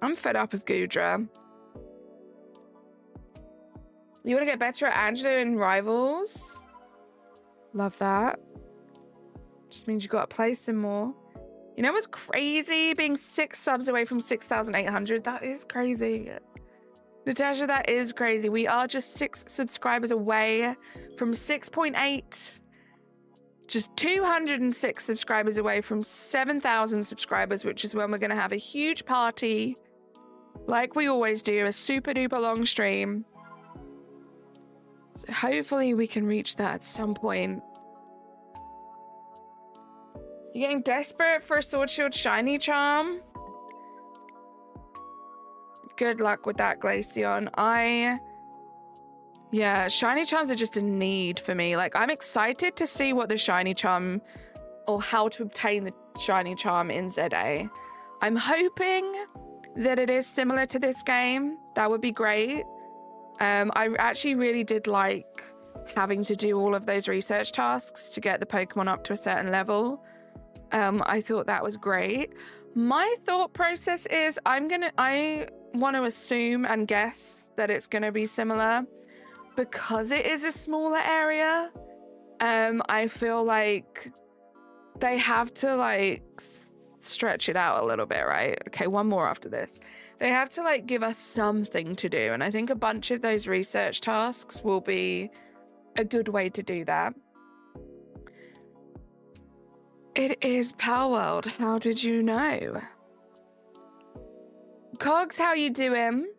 I'm fed up of Goodra. You want to get better at Angelo in Rivals? Love that. Just means you got to play some more. You know what's crazy? Being 6 subs away from 6,800. That is crazy. Natasha, that is crazy. We are just 6 subscribers away from 6.8. Just 206 subscribers away from 7,000 subscribers, which is when we're going to have a huge party. Like we always do, a super duper long stream. So hopefully we can reach that at some point. You getting desperate for a Sword Shield Shiny Charm? Good luck with that, Glaceon. Yeah, Shiny Charms are just a need for me. Like, I'm excited to see what the Shiny Charm, or how to obtain the Shiny Charm in ZA. I'm hoping that it is similar to this game. That would be great. I actually really did like having to do all of those research tasks to get the Pokemon up to a certain level. I thought that was great. My thought process is I want to assume and guess that it's going to be similar because it is a smaller area. I feel like they have to like stretch it out a little bit, right? Okay, one more after this. They have to like give us something to do. And I think a bunch of those research tasks will be a good way to do that. It is Power World. How did you know? Cogs, how you doing?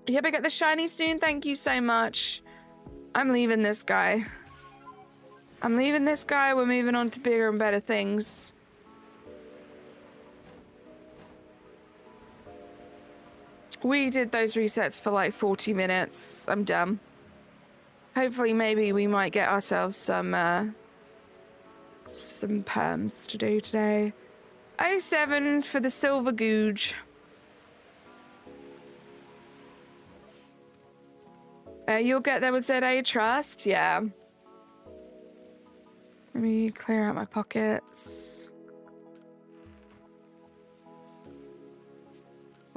Yep, I get the shiny soon. Thank you so much. I'm leaving this guy. We're moving on to bigger and better things. We did those resets for like 40 minutes. I'm done. Hopefully, maybe we might get ourselves some perms to do today. 07 for the Silver Googe. You'll get there with ZA Trust? Yeah. Let me clear out my pockets.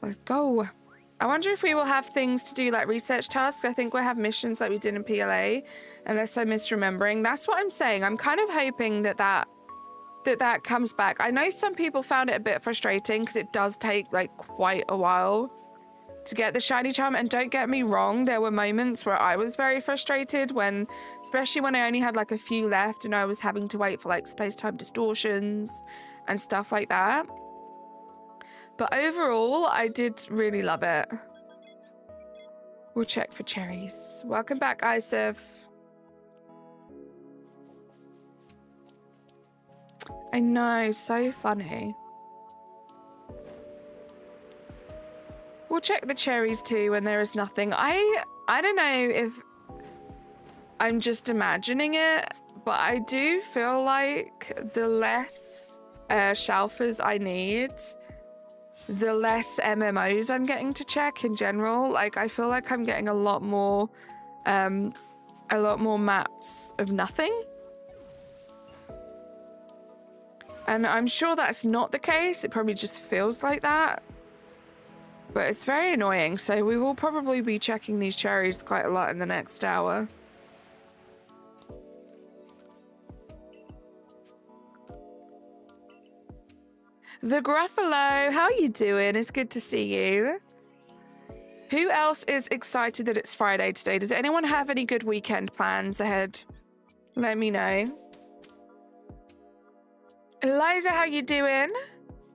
Let's go. I wonder if we will have things to do like research tasks. I think we'll have missions like we did in PLA, unless I'm misremembering. That's what I'm saying. I'm kind of hoping that comes back. I know some people found it a bit frustrating because it does take like quite a while to get the shiny charm. And don't get me wrong, there were moments where I was very frustrated when, especially when I only had like a few left and I was having to wait for like space-time distortions and stuff like that. But overall, I did really love it. We'll check for cherries. Welcome back, Isif. I know, so funny. We'll check the cherries too when there is nothing. I don't know if I'm just imagining it, but I do feel like the less SHALPHAs I need, the less MMOs I'm getting to check in general. Like, I feel like I'm getting a lot more maps of nothing. And I'm sure that's not the case. It probably just feels like that. But it's very annoying. So we will probably be checking these cherries quite a lot in the next hour. The Gruffalo, how are you doing? It's good to see you. Who else is excited that it's Friday today? Does anyone have any good weekend plans ahead? Let me know. Eliza, how you doing?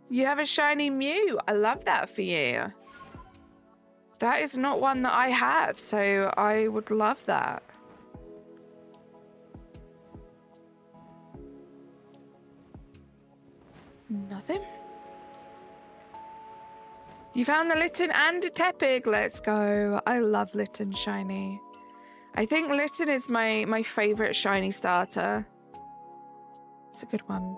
You have a shiny Mew. I love that for you. That is not one that I have, so I would love that. Nothing. You found the Litten and a Tepig. Let's go. I love Litten shiny. I think Litten is my favorite shiny starter. It's a good one.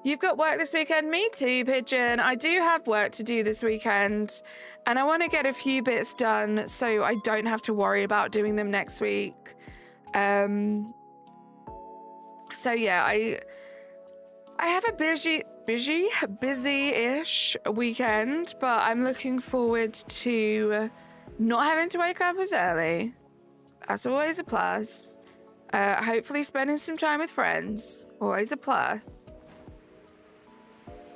You've got work this weekend? Me too, Pigeon. I do have work to do this weekend, and I want to get a few bits done so I don't have to worry about doing them next week. So yeah, I have a busy-ish weekend, but I'm looking forward to not having to wake up as early. That's always a plus. Hopefully spending some time with friends, always a plus.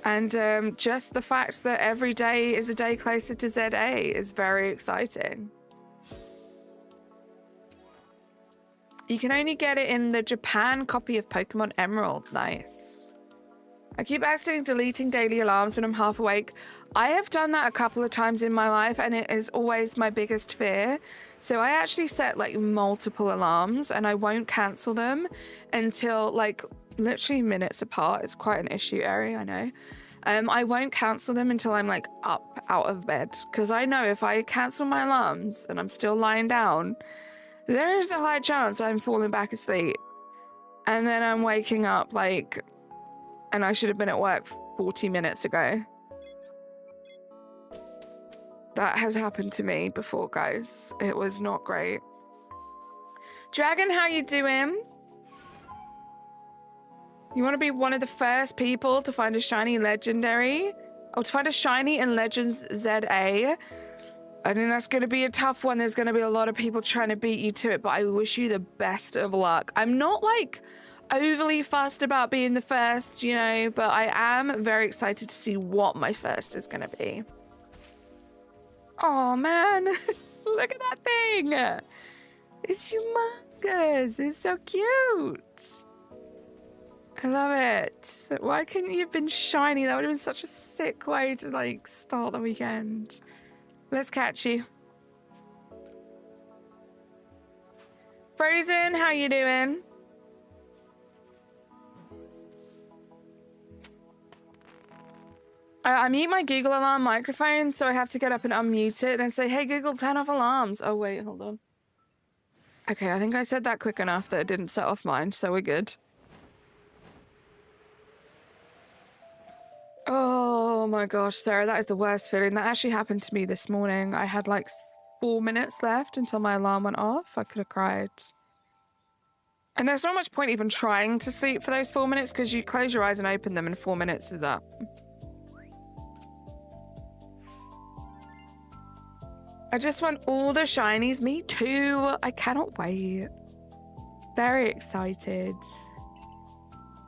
And just the fact that every day is a day closer to ZA is very exciting. You can only get it in the Japan copy of Pokemon Emerald. Nice. I keep accidentally deleting daily alarms when I'm half awake. I have done that a couple of times in my life, and it is always my biggest fear. So I actually set like multiple alarms, and I won't cancel them until like literally minutes apart. It's quite an issue area, I know. I won't cancel them until I'm like up out of bed, because I know if I cancel my alarms and I'm still lying down, there's a high chance I'm falling back asleep, and then I'm waking up like, and I should have been at work 40 minutes ago. That has happened to me before, guys. It was not great. Dragon, how you doing? You want to be one of the first people to find a shiny legendary? Oh, to find a shiny in Legends ZA? I think that's going to be a tough one. There's going to be a lot of people trying to beat you to it, but I wish you the best of luck. I'm not like overly fussed about being the first, you know, but I am very excited to see what my first is going to be. Oh man, look at that thing. It's humongous. It's so cute. I love it. Why couldn't you have been shiny? That would have been such a sick way to like start the weekend. Let's catch you. Frozen, how you doing? I mute my Google alarm microphone, so I have to get up and unmute it, then say, hey Google, turn off alarms. Oh wait, hold on. Okay, I think I said that quick enough that it didn't set off mine, so we're good. Oh my gosh, Sarah, that is the worst feeling. That actually happened to me this morning. I had like 4 minutes left until my alarm went off. I could have cried. And there's not much point even trying to sleep for those 4 minutes because you close your eyes and open them and 4 minutes is up. I just want all the shinies. Me too. I cannot wait. Very excited.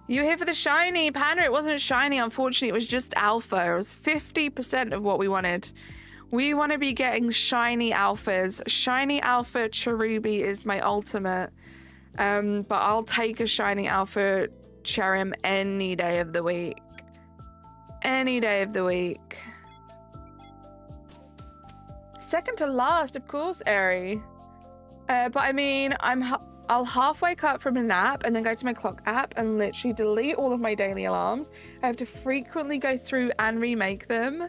You here for the shiny? Panda, it wasn't shiny, unfortunately. It was just alpha. It was 50% of what we wanted. We want to be getting shiny alphas. Shiny alpha Cherubi is my ultimate. But I'll take a shiny alpha Cherim any day of the week. Any day of the week. Second to last, of course, Eri. But I mean, I'll half wake up from a nap and then go to my clock app and literally delete all of my daily alarms. I have to frequently go through and remake them.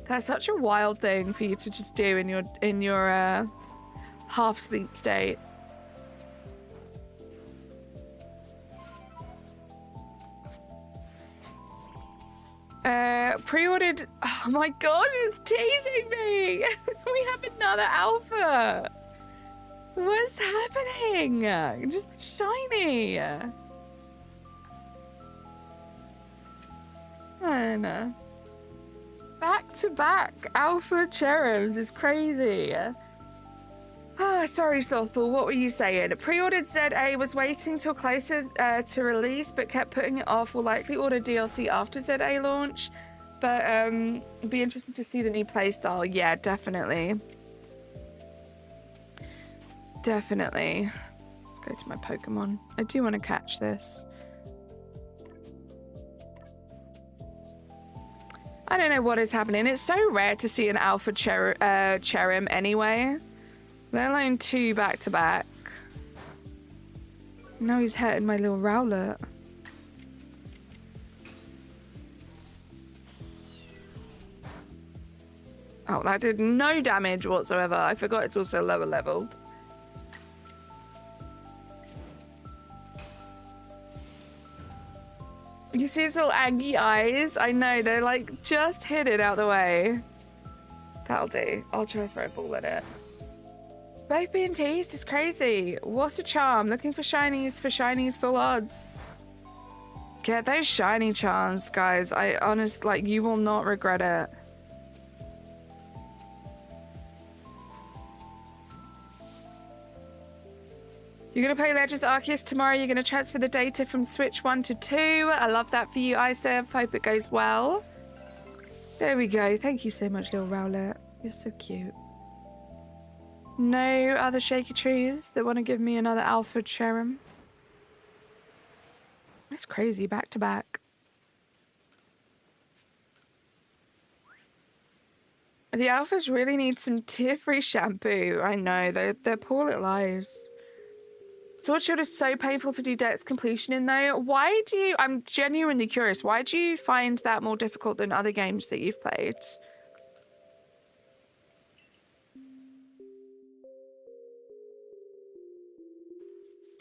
That's such a wild thing for you to just do in your half sleep state. Pre-ordered. Oh my god, it's teasing me. We have another alpha. What's happening? Just shiny. I don't know. Back to back alpha Cherims is crazy. Ah, sorry, Soulful. What were you saying? Pre-ordered ZA, was waiting till closer to release, but kept putting it off. Will likely order DLC after ZA launch, but it'd be interesting to see the new playstyle. Yeah, definitely. Definitely. Let's go to my Pokemon. I do want to catch this. I don't know what is happening. It's so rare to see an alpha Cherim anyway. Let alone 2 back to back. Now he's hurting my little Rowlet. Oh, that did no damage whatsoever. I forgot it's also lower leveled. You see his little aggy eyes? I know, they're like just hidden out the way. That'll do. I'll try to throw a ball at it. Both being teased is crazy. What's a charm? Looking for shinies full odds. Get those shiny charms, guys. I honestly, like, you will not regret it. You're going to play Legends Arceus tomorrow. You're going to transfer the data from Switch 1 to 2. I love that for you, Isef. Hope it goes well. There we go. Thank you so much, little Rowlet. You're so cute. No other shaky trees that want to give me another alpha Cherim. That's crazy, back to back. The alphas really need some tear-free shampoo. I know, they're poor little eyes. Sword Shield is so painful to do Dex completion in though. Why do you, I'm genuinely curious, why do you find that more difficult than other games that you've played?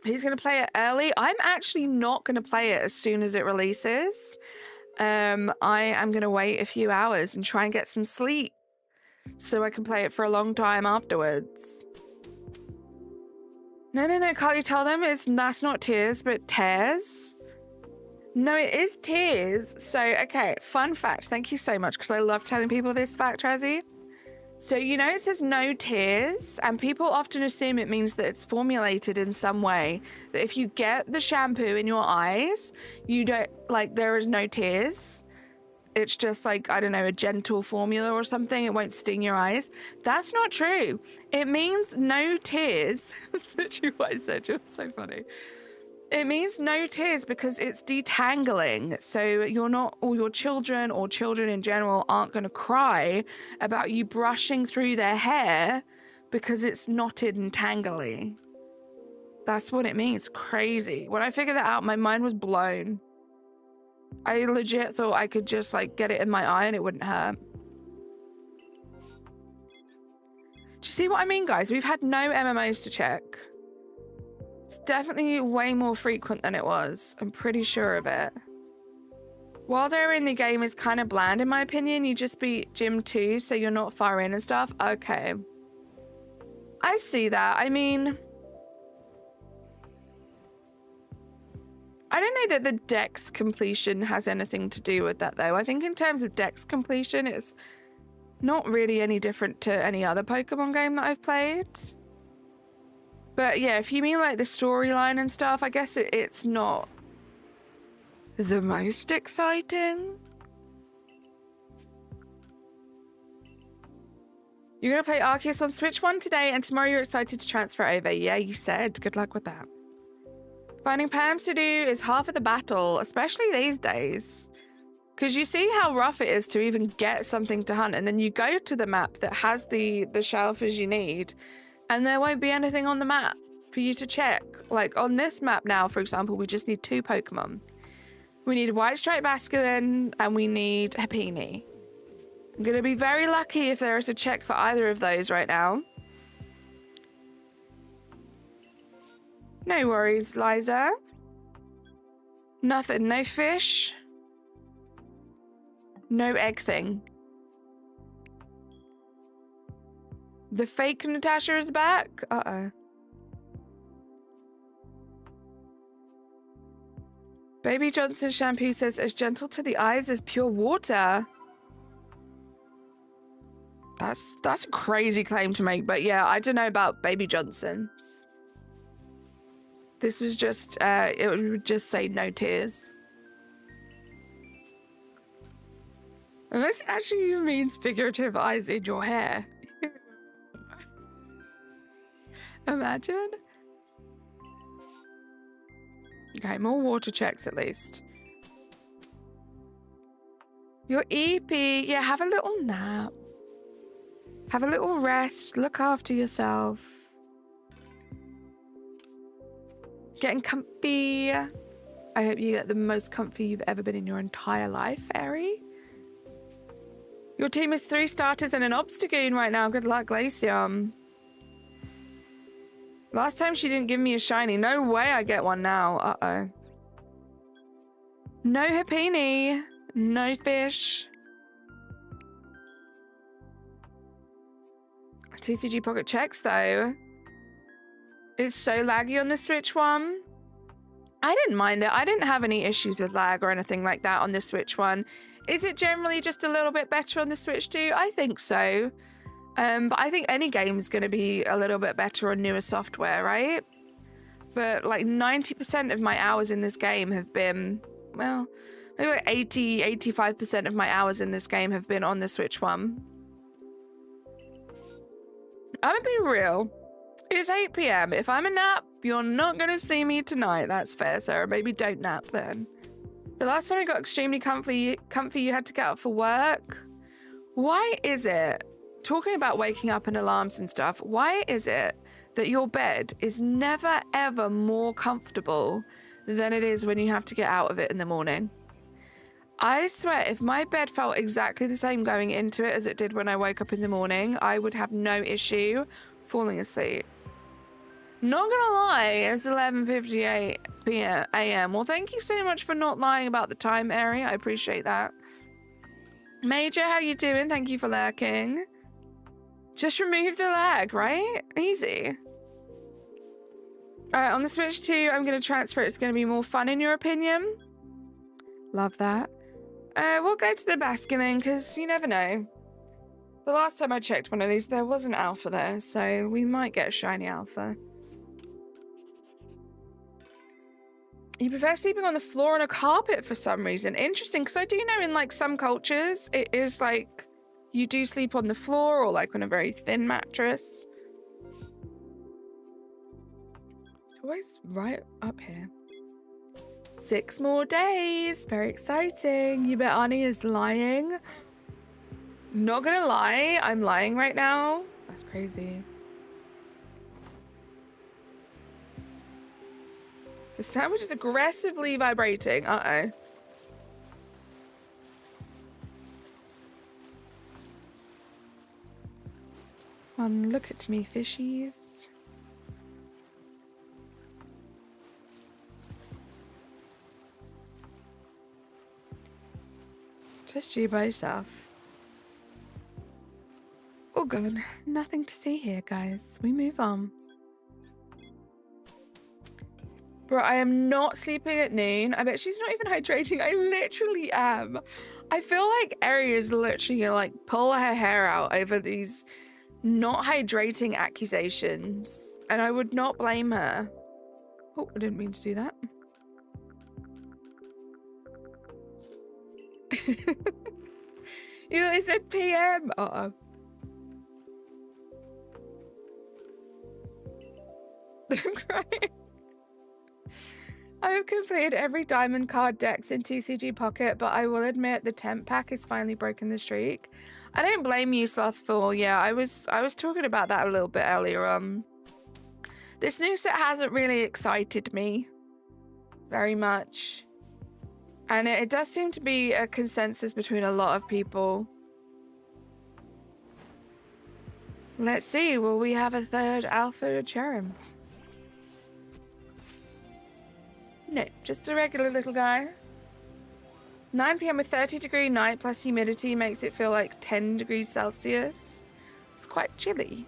He's going to play it early. I'm actually not going to play it as soon as it releases. I am going to wait a few hours and try and get some sleep so I can play it for a long time afterwards. No, can't you tell them that's not tears, but tears? No, it is tears. So, okay, fun fact. Thank you so much, because I love telling people this fact, Razzie. So, you know, it says no tears, and people often assume it means that it's formulated in some way. That if you get the shampoo in your eyes, you don't, like, there is no tears. It's just like, I don't know, a gentle formula or something. It won't sting your eyes. That's not true. It means no tears. That's literally what I said. It was so funny. It means no tears because it's detangling. So you're not, or your children or children in general aren't going to cry about you brushing through their hair because it's knotted and tangly. That's what it means. Crazy. When I figured that out, my mind was blown. I legit thought I could just like get it in my eye and it wouldn't hurt. Do you see what I mean, guys? We've had no MMOs to check. It's definitely way more frequent than it was. I'm pretty sure of it. Wild area in the game is kind of bland, in my opinion. You just beat Gym 2, so you're not far in and stuff. Okay. I see that. I mean, I don't know that the dex completion has anything to do with that, though. I think in terms of dex completion, it's not really any different to any other Pokemon game that I've played. But yeah, if you mean like the storyline and stuff, I guess it's not the most exciting. You're going to play Arceus on Switch 1 today, and tomorrow you're excited to transfer over. Yeah, you said. Good luck with that. Finding Pams to do is half of the battle, especially these days. Because you see how rough it is to even get something to hunt, and then you go to the map that has the SHALPHAs you need, and there won't be anything on the map for you to check. Like on this map now, for example, we just need 2 Pokemon. We need White Stripe Basculin, and we need Happiny. I'm going to be very lucky if there is a check for either of those right now. No worries, Liza. Nothing. No fish. No egg thing. The fake Natasha is back? Uh-oh. Baby Johnson shampoo says, as gentle to the eyes as pure water. That's a crazy claim to make, but yeah, I don't know about Baby Johnson's. This was just, it would just say no tears. Unless actually means figurative eyes in your hair. Imagine. Okay, more water checks at least. Your EP, yeah, have a little nap. Have a little rest, look after yourself. Getting comfy. I hope you get the most comfy you've ever been in your entire life, Airy. Your team is 3 starters and an Obstagoon right now. Good luck, Glacium. Last time she didn't give me a shiny. No way I get one now. Uh-oh. No Happiny. No fish. TCG Pocket checks, though. It's so laggy on the Switch one. I didn't mind it. I didn't have any issues with lag or anything like that on the Switch one. Is it generally just a little bit better on the Switch 2? I think so. But I think any game is going to be a little bit better on newer software, right? But like 90% of my hours in this game have been, well, maybe like 85% of my hours in this game have been on the Switch one. I'm gonna be real. It's 8 p.m. If I'm a nap, you're not gonna see me tonight. That's fair, Sarah. Maybe don't nap then. The last time I got extremely comfy, you had to get up for work. Why is it, talking about waking up and alarms and stuff, why is it that your bed is never ever more comfortable than it is when you have to get out of it in the morning? I swear, if my bed felt exactly the same going into it as it did when I woke up in the morning, I would have no issue falling asleep. Not gonna lie, it's 11:58 a.m. Well, thank you so much for not lying about the time, Ari. I appreciate that. Major, how you doing? Thank you for lurking. Just remove the lag, right? Easy. Alright, on the Switch 2, I'm gonna transfer. It's gonna be more fun in your opinion. Love that. We'll go to the Basculin, because you never know. The last time I checked one of these, there was an alpha there, so we might get a shiny alpha. You prefer sleeping on the floor on a carpet for some reason. Interesting, because I do know in like some cultures, it is like you do sleep on the floor or like on a very thin mattress. It's always right up here. 6 more days. Very exciting. You bet Annie is lying. Not gonna lie, I'm lying right now. That's crazy. The sandwich is aggressively vibrating. Uh-oh. Come on, look at me, fishies. Just you by yourself. Oh god, nothing to see here, guys. We move on. Bro, I am not sleeping at noon. I bet she's not even hydrating. I literally am. I feel like Eri is literally gonna like pull her hair out over these not hydrating accusations. And I would not blame her. Oh, I didn't mean to do that. You know, they said PM. Uh-oh. I'm crying. I have completed every diamond card dex in TCG Pocket, but I will admit the temp pack has finally broken the streak. I don't blame you, Slothful. Yeah, I was talking about that a little bit earlier. This new set hasn't really excited me very much. And it does seem to be a consensus between a lot of people. Let's see, will we have a third Alpha Cherrim? No, just a regular little guy. 9 PM with 30-degree night plus humidity makes it feel like 10 degrees Celsius. It's quite chilly.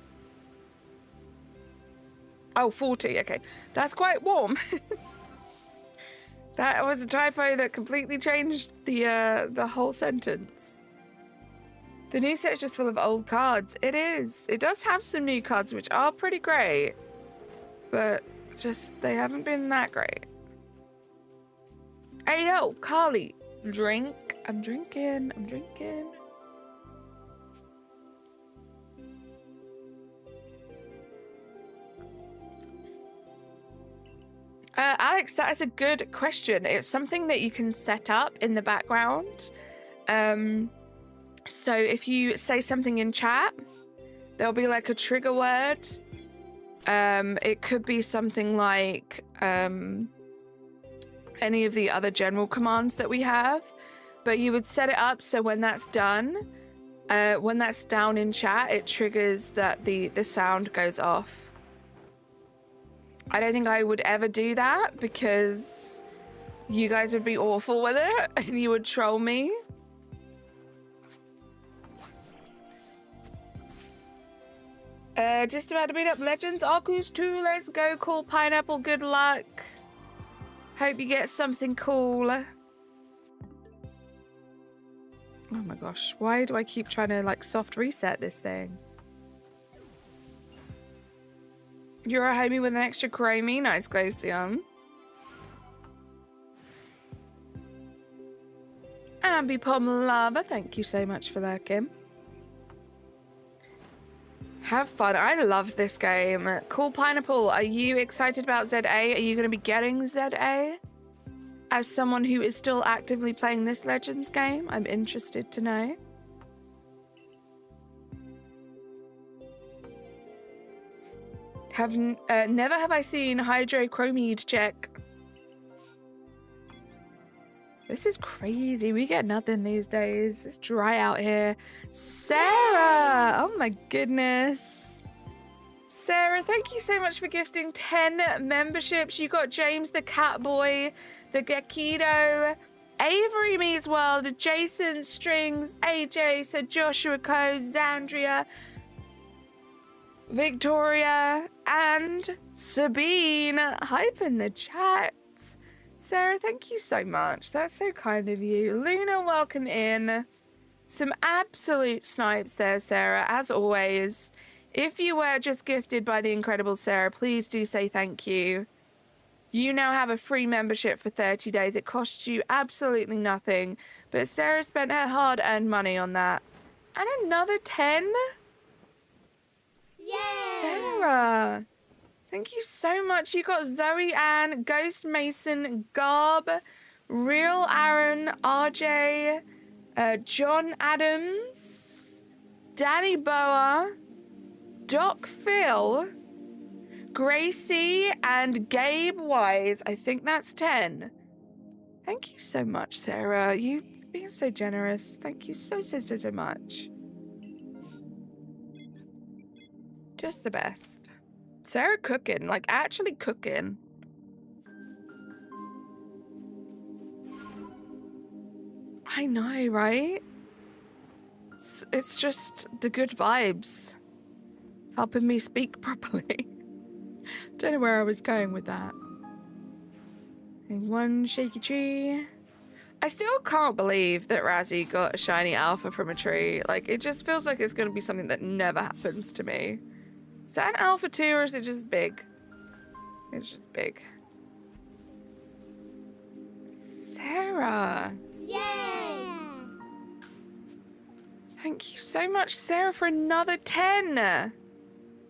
Oh, 40, okay. That's quite warm. That was a typo that completely changed the whole sentence. The new set is just full of old cards. It is. It does have some new cards, which are pretty great. But just, they haven't been that great. Hey, yo, Carly. Drink. I'm drinking. I'm drinking. Alex, that is a good question. It's something that you can set up in the background. So if you say something in chat, there'll be like a trigger word. It could be something like any of the other general commands that we have, but you would set it up so when that's done, when that's down in chat, it triggers that the sound goes off. I don't think I would ever do that because you guys would be awful with it and you would troll me. Just about to beat up Legends. Arceus 2, let's go. Cool Pineapple, good luck. Hope you get something cool. Oh my gosh, why do I keep trying to like soft reset this thing? You're a homie with an extra chromie. Nice, Glaceon. Ambipom Lava, thank you so much for that, Kim. Have fun. I love this game. Cool Pineapple, are you excited about ZA? Are you going to be getting ZA? As someone who is still actively playing this Legends game, I'm interested to know. Never have I seen hydrochromide check. This is crazy. We get nothing these days. It's dry out here. Sarah! Oh my goodness. Sarah, thank you so much for gifting 10 memberships. You got James the Catboy, the Gekido, Avery Meets World, Jason Strings, AJ, Sir Joshua Coe, Zandria, Victoria, and Sabine. Hype in the chat. Sarah, thank you so much. That's so kind of you. Luna, welcome in. Some absolute snipes there, Sarah, as always. If you were just gifted by the incredible Sarah, please do say thank you. You now have a free membership for 30 days. It costs you absolutely nothing, but Sarah spent her hard-earned money on that. And another 10? Yay! Sarah! Thank you so much. You got Zoe Ann, Ghost Mason, Garb, Real Aaron, RJ, John Adams, Danny Boa, Doc Phil, Gracie, and Gabe Wise. I think that's 10. Thank you so much, Sarah. You've been so generous. Thank you so much. Just the best. Sarah cooking, like actually cooking. I know, right? It's just the good vibes helping me speak properly. Don't know where I was going with that. One shaky tree. I still can't believe that Razzie got a shiny alpha from a tree. Like, it just feels like it's going to be something that never happens to me. Is that an alpha too, or is it just big? It's just big. Sarah. Yay! Thank you so much, Sarah, for another 10.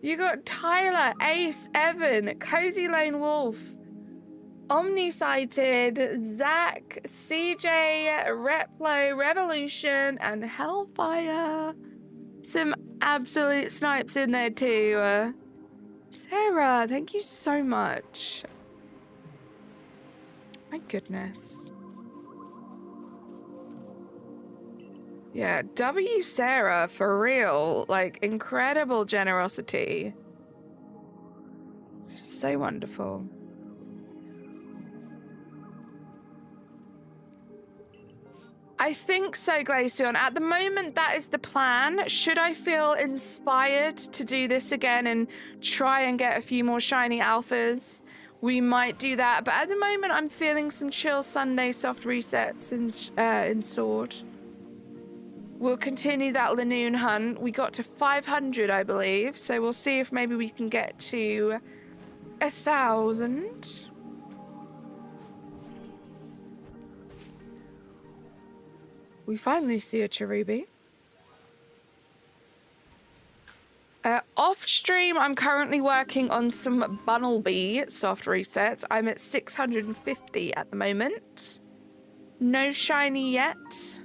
You got Tyler, Ace, Evan, Cozy Lane Wolf, Omni-Sighted, Zach, CJ, Replo, Revolution, and Hellfire. Some absolute snipes in there too. Sarah, thank you so much. My goodness. Yeah, W Sarah, for real. Like, incredible generosity. So wonderful. I think so, Glaceon. At the moment, that is the plan. Should I feel inspired to do this again and try and get a few more shiny alphas, we might do that. But at the moment, I'm feeling some chill Sunday soft resets in Sword. We'll continue that Lanoon hunt. We got to 500, I believe. So we'll see if maybe we can get to 1,000. We finally see a Cherubi. Off stream, I'm currently working on some Bunnelby soft resets. I'm at 650 at the moment. No shiny yet.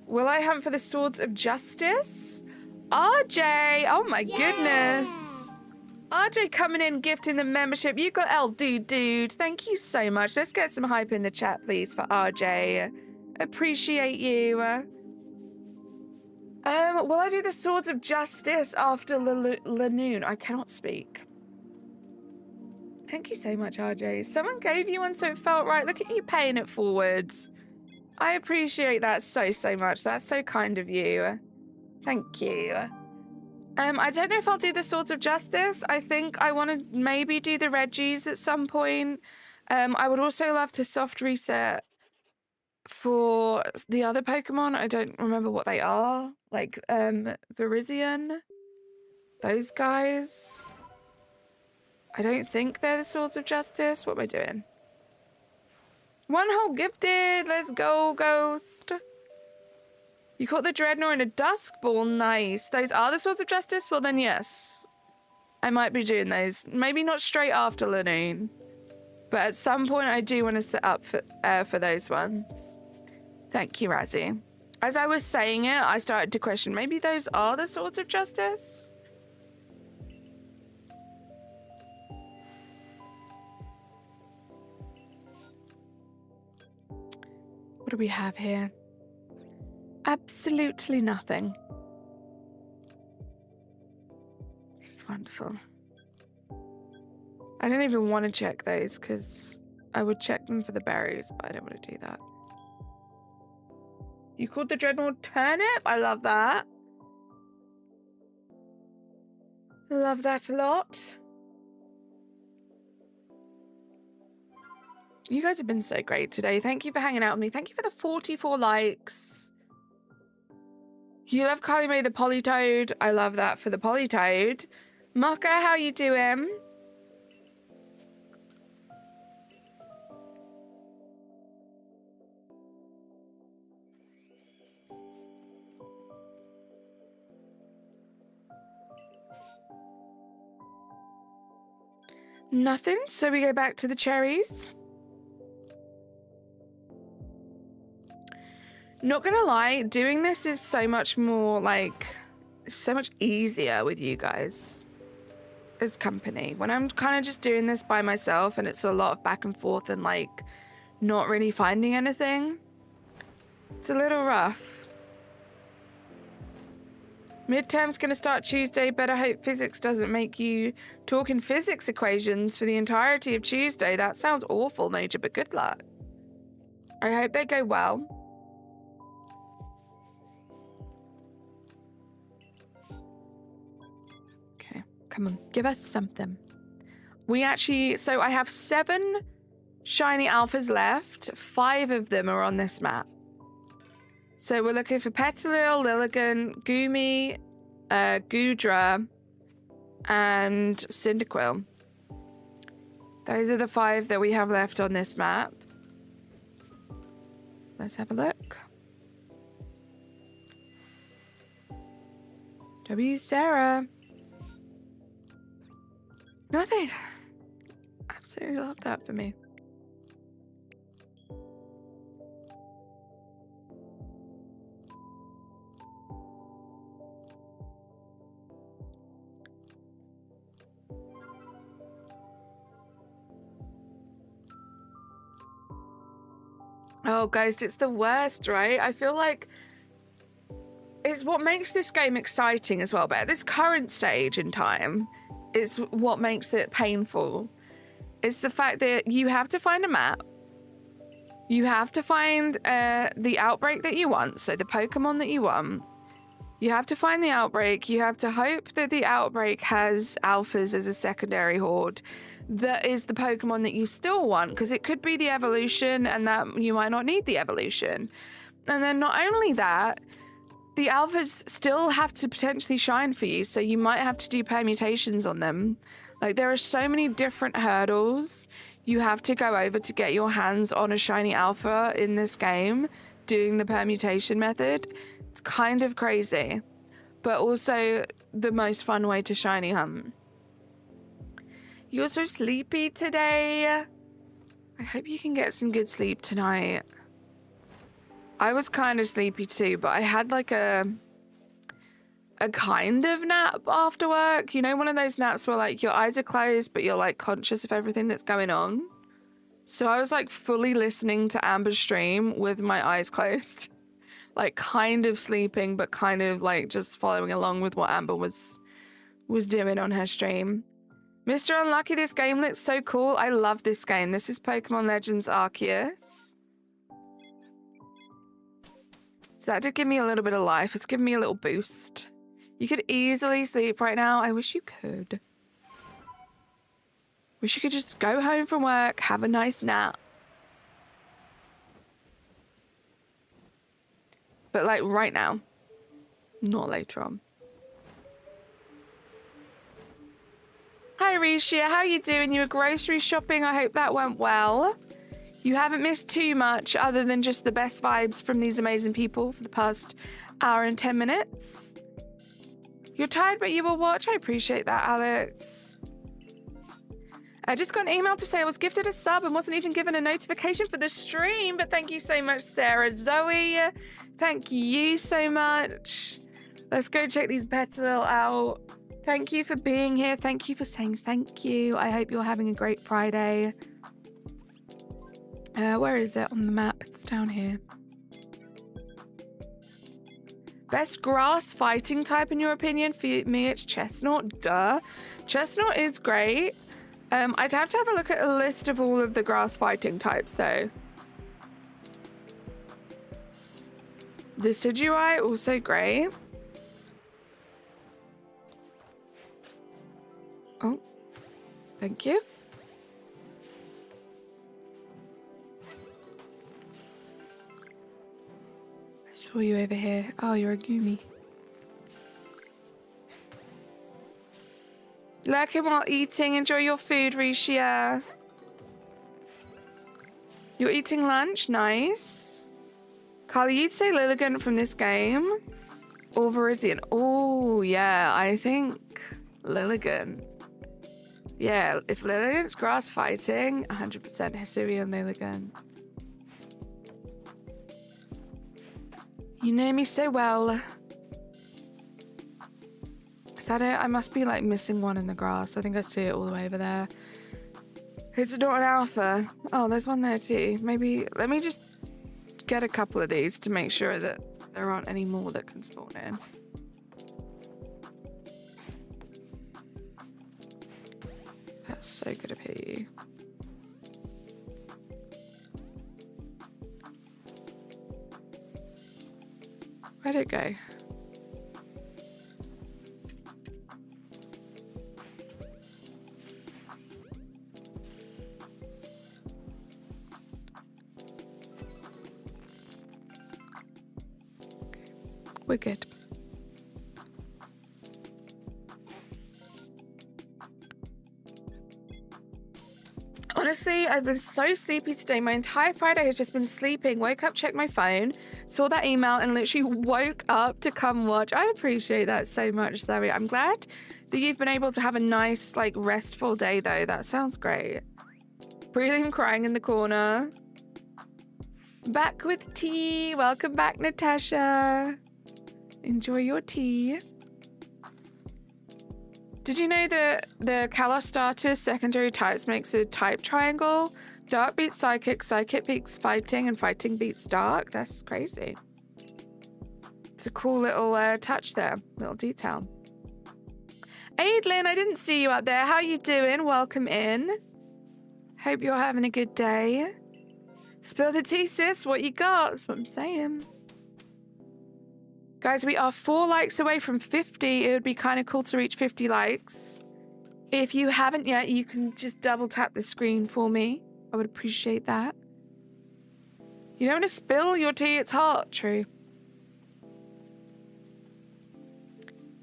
Will I hunt for the Swords of Justice? RJ! Oh my goodness! RJ coming in, gifting the membership. You got L Dude. Thank you so much. Let's get some hype in the chat, please, for RJ. Appreciate you. Will I do the Swords of Justice after Lanoon? I cannot speak. Thank you so much, RJ. Someone gave you one so it felt right. Look at you paying it forward. I appreciate that so much. That's so kind of you. Thank you. I don't know if I'll do the Swords of Justice. I think I want to maybe do the Reggies at some point. I would also love to soft reset for the other Pokemon. I don't remember what they are. Like, Virizion. Those guys. I don't think they're the Swords of Justice. What am I doing? One whole gifted. Let's go, Ghost. You caught the Dreadnought in a Dusk Ball. Nice. Those are the Swords of Justice? Well, then yes. I might be doing those. Maybe not straight after Lanoon. But at some point, I do want to set up for those ones. Thank you, Razzie. As I was saying it, I started to question, maybe those are the Swords of Justice? What do we have here? Absolutely nothing. It's wonderful. I don't even want to check those because I would check them for the berries, but I don't want to do that. You called the Dreadnought Turnip? I love that. Love that a lot. You guys have been so great today. Thank you for hanging out with me. Thank you for the 44 likes. You love Carly Mae the Politoed. I love that for the Politoed. Mocha, how you doing? Nothing, so we go back to the cherries. Not gonna lie, doing this is so much more, like, so much easier with you guys as company. When I'm kind of just doing this by myself and it's a lot of back and forth and, like, not really finding anything, it's a little rough. Midterm's gonna start Tuesday. Better hope physics doesn't make you talk in physics equations for the entirety of Tuesday. That sounds awful, Major, but good luck. I hope they go well. Come on, give us something. So I have 7 shiny alphas left. 5 of them are on this map. So we're looking for Petilil, Lilligant, Goomy, Goodra, and Cyndaquil. Those are the 5 that we have left on this map. Let's have a look. W. Sarah. Nothing. Absolutely love that for me. Oh, Ghost, it's the worst, right? I feel like it's what makes this game exciting as well. But at this current stage in time, it's what makes it painful. It's the fact that you have to find a map. You have to find the outbreak that you want. So the Pokemon that you want. You have to find the outbreak. You have to hope that the outbreak has alphas as a secondary horde. That is the Pokemon that you still want, because it could be the evolution and that you might not need the evolution. And then not only that, the alphas still have to potentially shine for you, so you might have to do permutations on them. Like, there are so many different hurdles you have to go over to get your hands on a shiny alpha in this game, doing the permutation method. It's kind of crazy, but also the most fun way to shiny hunt. You're so sleepy today. I hope you can get some good sleep tonight. I was kind of sleepy too, but I had like a kind of nap after work. You know, one of those naps where like your eyes are closed, but you're like conscious of everything that's going on. So I was like fully listening to Amber's stream with my eyes closed. Like kind of sleeping, but kind of like just following along with what Amber was doing on her stream. Mr. Unlucky, this game looks so cool. I love this game. This is Pokemon Legends Arceus. So that did give me a little bit of life. It's given me a little boost. You could easily sleep right now. I wish you could. Wish you could just go home from work, have a nice nap. But like right now, not later on. Hi Risha, how you doing? You were grocery shopping? I hope that went well. You haven't missed too much other than just the best vibes from these amazing people for the past hour and 10 minutes. You're tired, but you will watch. I appreciate that, Alex. I just got an email to say I was gifted a sub and wasn't even given a notification for the stream, but thank you so much, Sarah. Zoe, thank you so much. Let's go check these Petilil out. Thank you for being here. Thank you for saying thank you. I hope you're having a great Friday. Where is it on the map? It's down here. Best grass fighting type in your opinion? For me, it's Chestnut. Duh. Chestnut is great. I'd have to have a look at a list of all of the grass fighting types though. The Decidueye, also great. Oh, thank you. I saw you over here. Oh, you're a Goomy. Lurking while eating. Enjoy your food, Risha. You're eating lunch? Nice. Carly, you'd say Lilligant from this game? Or Virizion? Oh, yeah, I think Lilligant. Yeah, if Lilligant's grass fighting, 100% Hisuian Lilligant. You know me so well. Is that it? I must be like missing one in the grass. I think I see it all the way over there. It's not an alpha. Oh, there's one there too. Maybe, let me just get a couple of these to make sure that there aren't any more that can spawn in. That's so good of you. Where'd it go? We're good. Honestly, I've been so sleepy today. My entire Friday has just been sleeping. Woke up, checked my phone, saw that email, and literally woke up to come watch. I appreciate that so much, Zoe. I'm glad that you've been able to have a nice, like, restful day, though. That sounds great. Prelim crying in the corner. Back with tea. Welcome back, Natasha. Enjoy your tea. Did you know that the Kalos starters secondary types makes a type triangle? Dark beats psychic, psychic beats fighting, and fighting beats dark? That's crazy. It's a cool little touch there, little detail. Aidlin, I didn't see you up there. How you doing? Welcome in. Hope you're having a good day. Spill the tea, sis. What you got? That's what I'm saying. Guys, we are 4 likes away from 50. It would be kind of cool to reach 50 likes. If you haven't yet, you can just double tap the screen for me. I would appreciate that. You don't want to spill your tea, it's hot. True.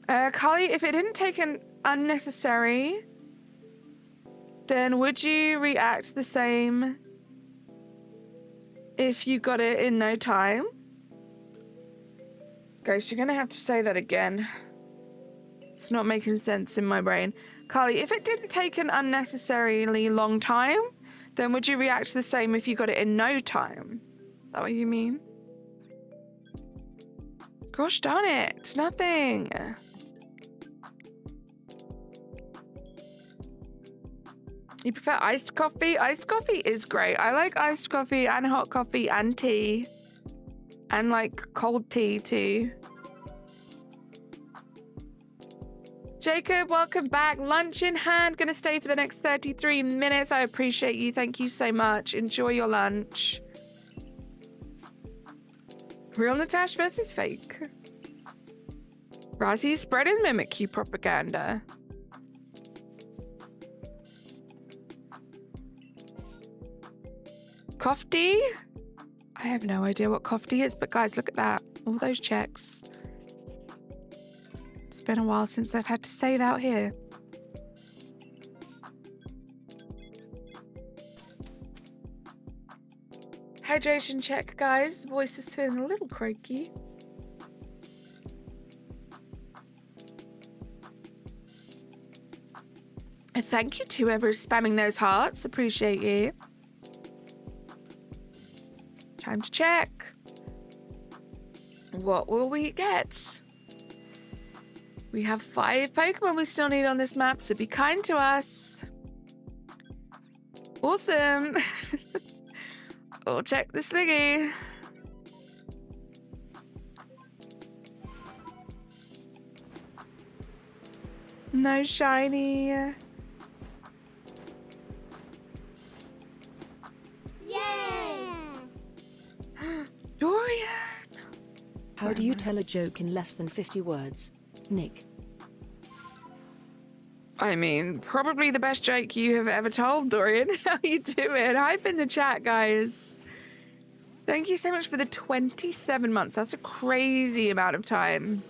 Carly, if it didn't take an unnecessary, then would you react the same if you got it in no time? Guys, you're gonna have to say that again. It's not making sense in my brain. Carly, if it didn't take an unnecessarily long time, then would you react the same if you got it in no time? Is that what you mean? Gosh darn it, nothing. You prefer iced coffee? Iced coffee is great. I like iced coffee and hot coffee and tea. And like cold tea too. Jacob, welcome back. Lunch in hand. Gonna stay for the next 33 minutes. I appreciate you. Thank you so much. Enjoy your lunch. Real Natasha versus fake. Razzie spreading mimic you propaganda. Kofti? I have no idea what kofti is, but guys, look at that. All those checks. It's been a while since I've had to save out here. Hydration check, guys. Voice is feeling a little croaky. Thank you to whoever's spamming those hearts. Appreciate you. Time to check. What will we get? We have 5 Pokemon we still need on this map, so be kind to us. Awesome. We'll check the Sliggy. No shiny. Dorian! How do you tell a joke in less than 50 words? Nick. I mean, probably the best joke you have ever told, Dorian. How you doing? Hype in the chat, guys. Thank you so much for the 27 months. That's a crazy amount of time.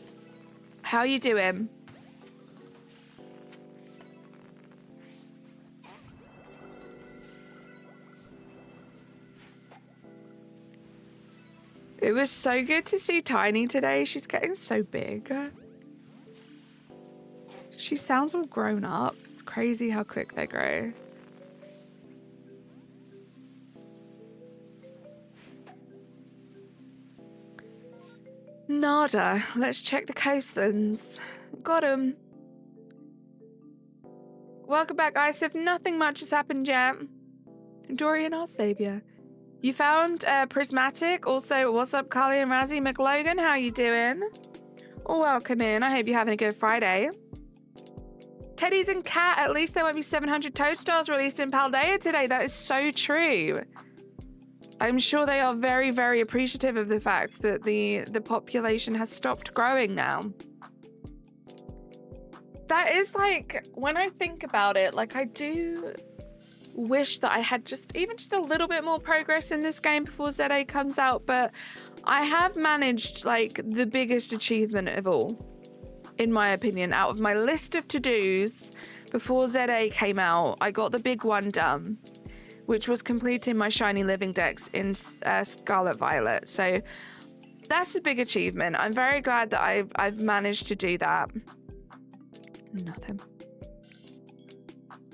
How you doing? It was so good to see Tiny today. She's getting so big. She sounds all grown up. It's crazy how quick they grow. Nada. Let's check the coastlands. Got him. Welcome back, guys. If nothing much has happened yet, Dorian, our savior. You found Prismatic. Also, what's up, Carly and Razzie McLogan? How you doing? Welcome in. I hope you're having a good Friday. Teddies and Cat. At least there won't be 700 Toadstars released in Paldea today. That is so true. I'm sure they are very, very appreciative of the fact that the population has stopped growing now. That is like, when I think about it, like I do wish that I had even just a little bit more progress in this game before ZA comes out, but I have managed, like, the biggest achievement of all, in my opinion. Out of my list of to-dos, before ZA came out, I got the big one done, which was completing my Shiny Living Dex in Scarlet Violet. So that's a big achievement. I'm very glad that I've managed to do that. Nothing.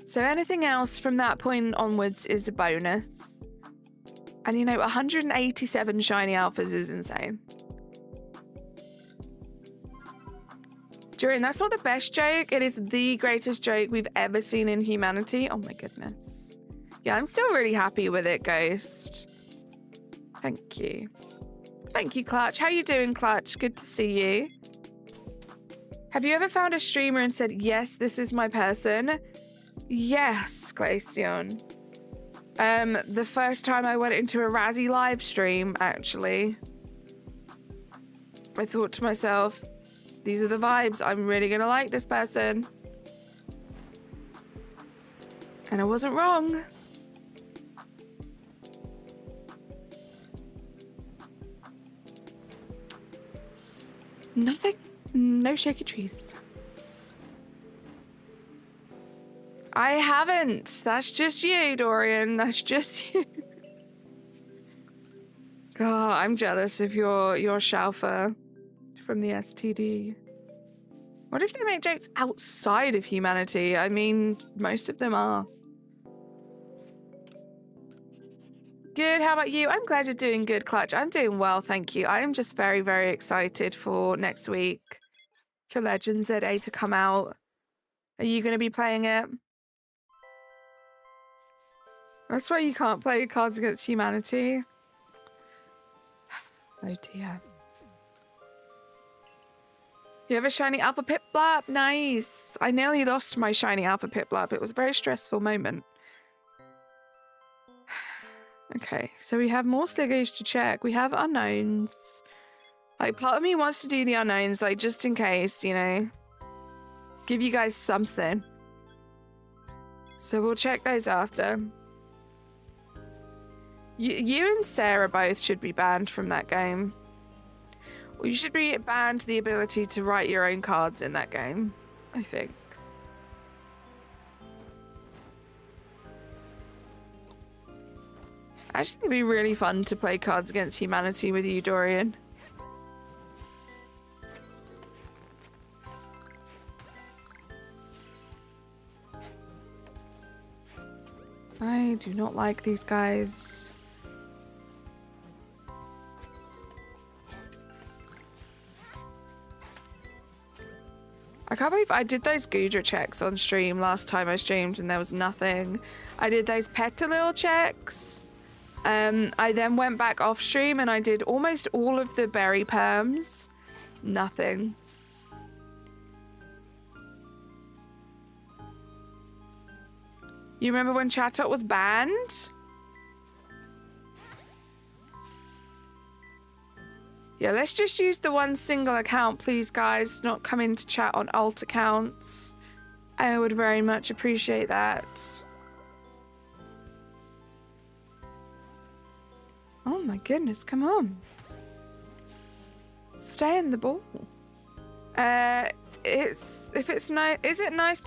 So anything else from that point onwards is a bonus. And you know, 187 shiny alphas is insane. Durian, that's not the best joke. It is the greatest joke we've ever seen in humanity. Oh my goodness. Yeah, I'm still really happy with it, Ghost. Thank you. Thank you, Clutch. How you doing, Clutch? Good to see you. Have you ever found a streamer and said, yes, this is my person? Yes, Glaceon. The first time I went into a Razzie live stream, actually, I thought to myself, these are the vibes. I'm really gonna like this person. And I wasn't wrong. Nothing. No shaky trees. I haven't. That's just you, Dorian. That's just you. God, I'm jealous of your SHALPHA from the STD. What if they make jokes outside of humanity? I mean, most of them are. Good, how about you? I'm glad you're doing good, Clutch. I'm doing well, thank you. I am just very, very excited for next week for Legends ZA to come out. Are you going to be playing it? That's why you can't play Cards Against Humanity. Oh dear. You have a shiny Alpha Piplup? Nice. I nearly lost my shiny Alpha Piplup. It was a very stressful moment. Okay, so we have more Sliggers to check. We have unknowns. Like, part of me wants to do the unknowns, like, just in case, you know. Give you guys something. So we'll check those after. You and Sarah both should be banned from that game. Well, you should be banned the ability to write your own cards in that game, I think. I just think it'd be really fun to play Cards Against Humanity with you, Dorian. I do not like these guys. I can't believe I did those Gudra checks on stream last time I streamed and there was nothing. I did those Petalil checks. I then went back off stream and I did almost all of the berry perms. Nothing. You remember when Chatot was banned? Yeah, let's just use the one single account, please, guys. Not come in to chat on alt accounts. I would very much appreciate that. Oh my goodness, come on. Stay in the ball. Is it nice?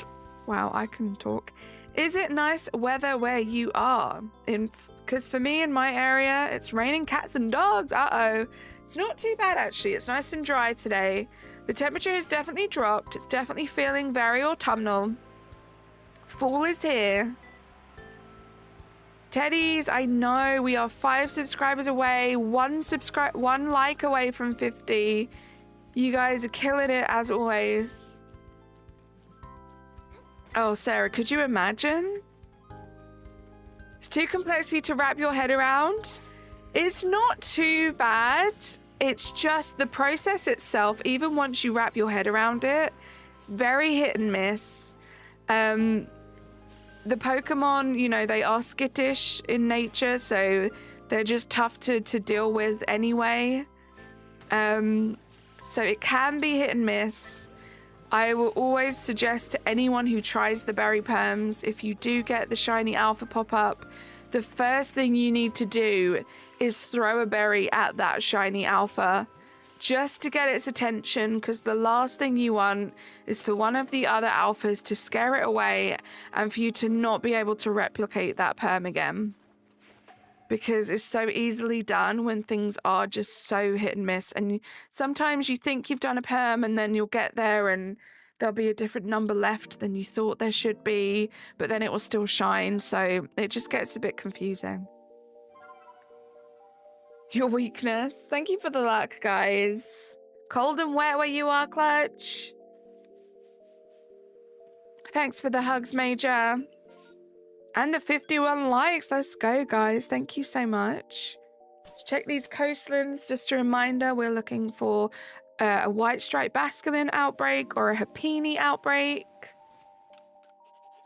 Wow, I can talk. Is it nice weather where you are? Because for me in my area, it's raining cats and dogs. Uh-oh. It's not too bad, actually. It's nice and dry today. The temperature has definitely dropped. It's definitely feeling very autumnal. Fall is here. Teddies, I know we are 5 subscribers away, one like away from 50. You guys are killing it as always. Oh, Sarah, could you imagine? It's too complex for you to wrap your head around. It's not too bad. It's just the process itself, even once you wrap your head around it, it's very hit and miss. The Pokemon, you know, they are skittish in nature, so they're just tough to deal with anyway. So it can be hit and miss. I will always suggest to anyone who tries the berry perms, if you do get the shiny alpha pop-up, the first thing you need to do is throw a berry at that shiny alpha just to get its attention, because the last thing you want is for one of the other alphas to scare it away and for you to not be able to replicate that perm again. Because it's so easily done when things are just so hit and miss. And sometimes you think you've done a perm and then you'll get there and there'll be a different number left than you thought there should be, but then it will still shine. So it just gets a bit confusing. Your weakness. Thank you for the luck, guys. Cold and wet where you are, Clutch. Thanks for the hugs, Major. And the 51 likes. Let's go, guys. Thank you so much. Let's check these coastlands. Just a reminder, we're looking for a white striped basculin outbreak or a Happini outbreak.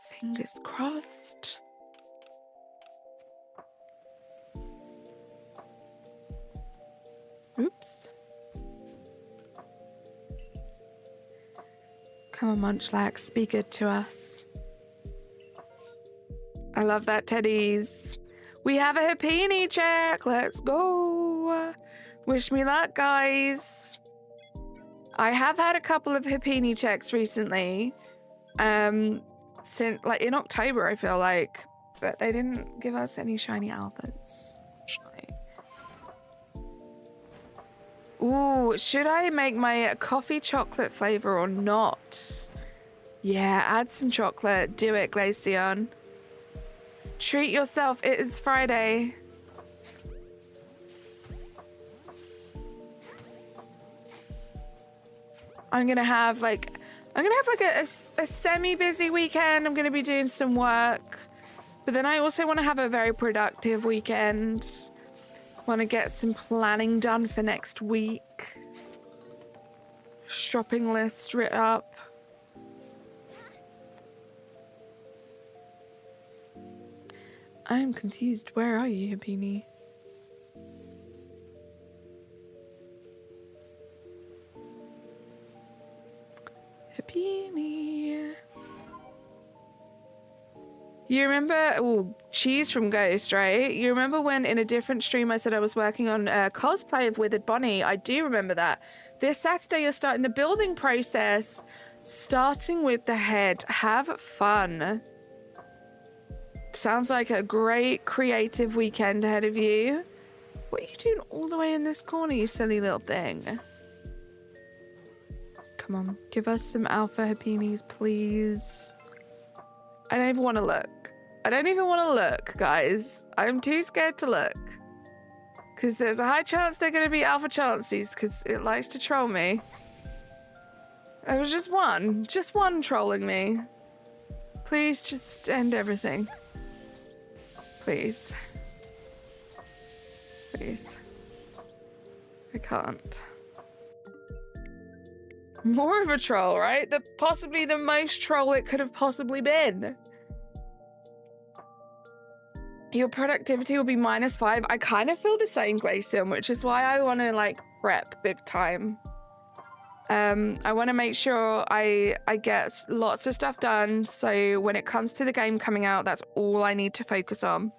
Fingers crossed. Oops. Come on, Munchlax, be good to us. I love that, Teddies. We have a Happini check. Let's go. Wish me luck, guys. I have had a couple of Happini checks recently. Since like in October, I feel like, but they didn't give us any shiny alphas. Ooh, should I make my coffee chocolate flavor or not? Yeah, add some chocolate. Do it, Glaceon. Treat yourself. It is Friday. I'm gonna have like a semi-busy weekend. I'm gonna be doing some work, but then I also want to have a very productive weekend. Want to get some planning done for next week. Shopping list written up. I'm confused. Where are you, Happini? Happini. You remember, Cheese from Ghost, right? You remember when in a different stream I said I was working on a cosplay of Withered Bonnie? I do remember that. This Saturday you're starting the building process, starting with the head. Have fun. Sounds like a great creative weekend ahead of you. What are you doing all the way in this corner, you silly little thing? Come on, give us some alpha Happinis, please. I don't even want to look. I don't even want to look, guys. I'm too scared to look. Because there's a high chance they're going to be alpha chances because it likes to troll me. There was just one trolling me. Please just end everything. Please. Please. I can't. More of a troll, right? Possibly the most troll it could have possibly been. Your productivity will be -5. I kind of feel the same, Glacium, which is why I want to like prep big time. I want to make sure I get lots of stuff done, so when it comes to the game coming out, that's all I need to focus on.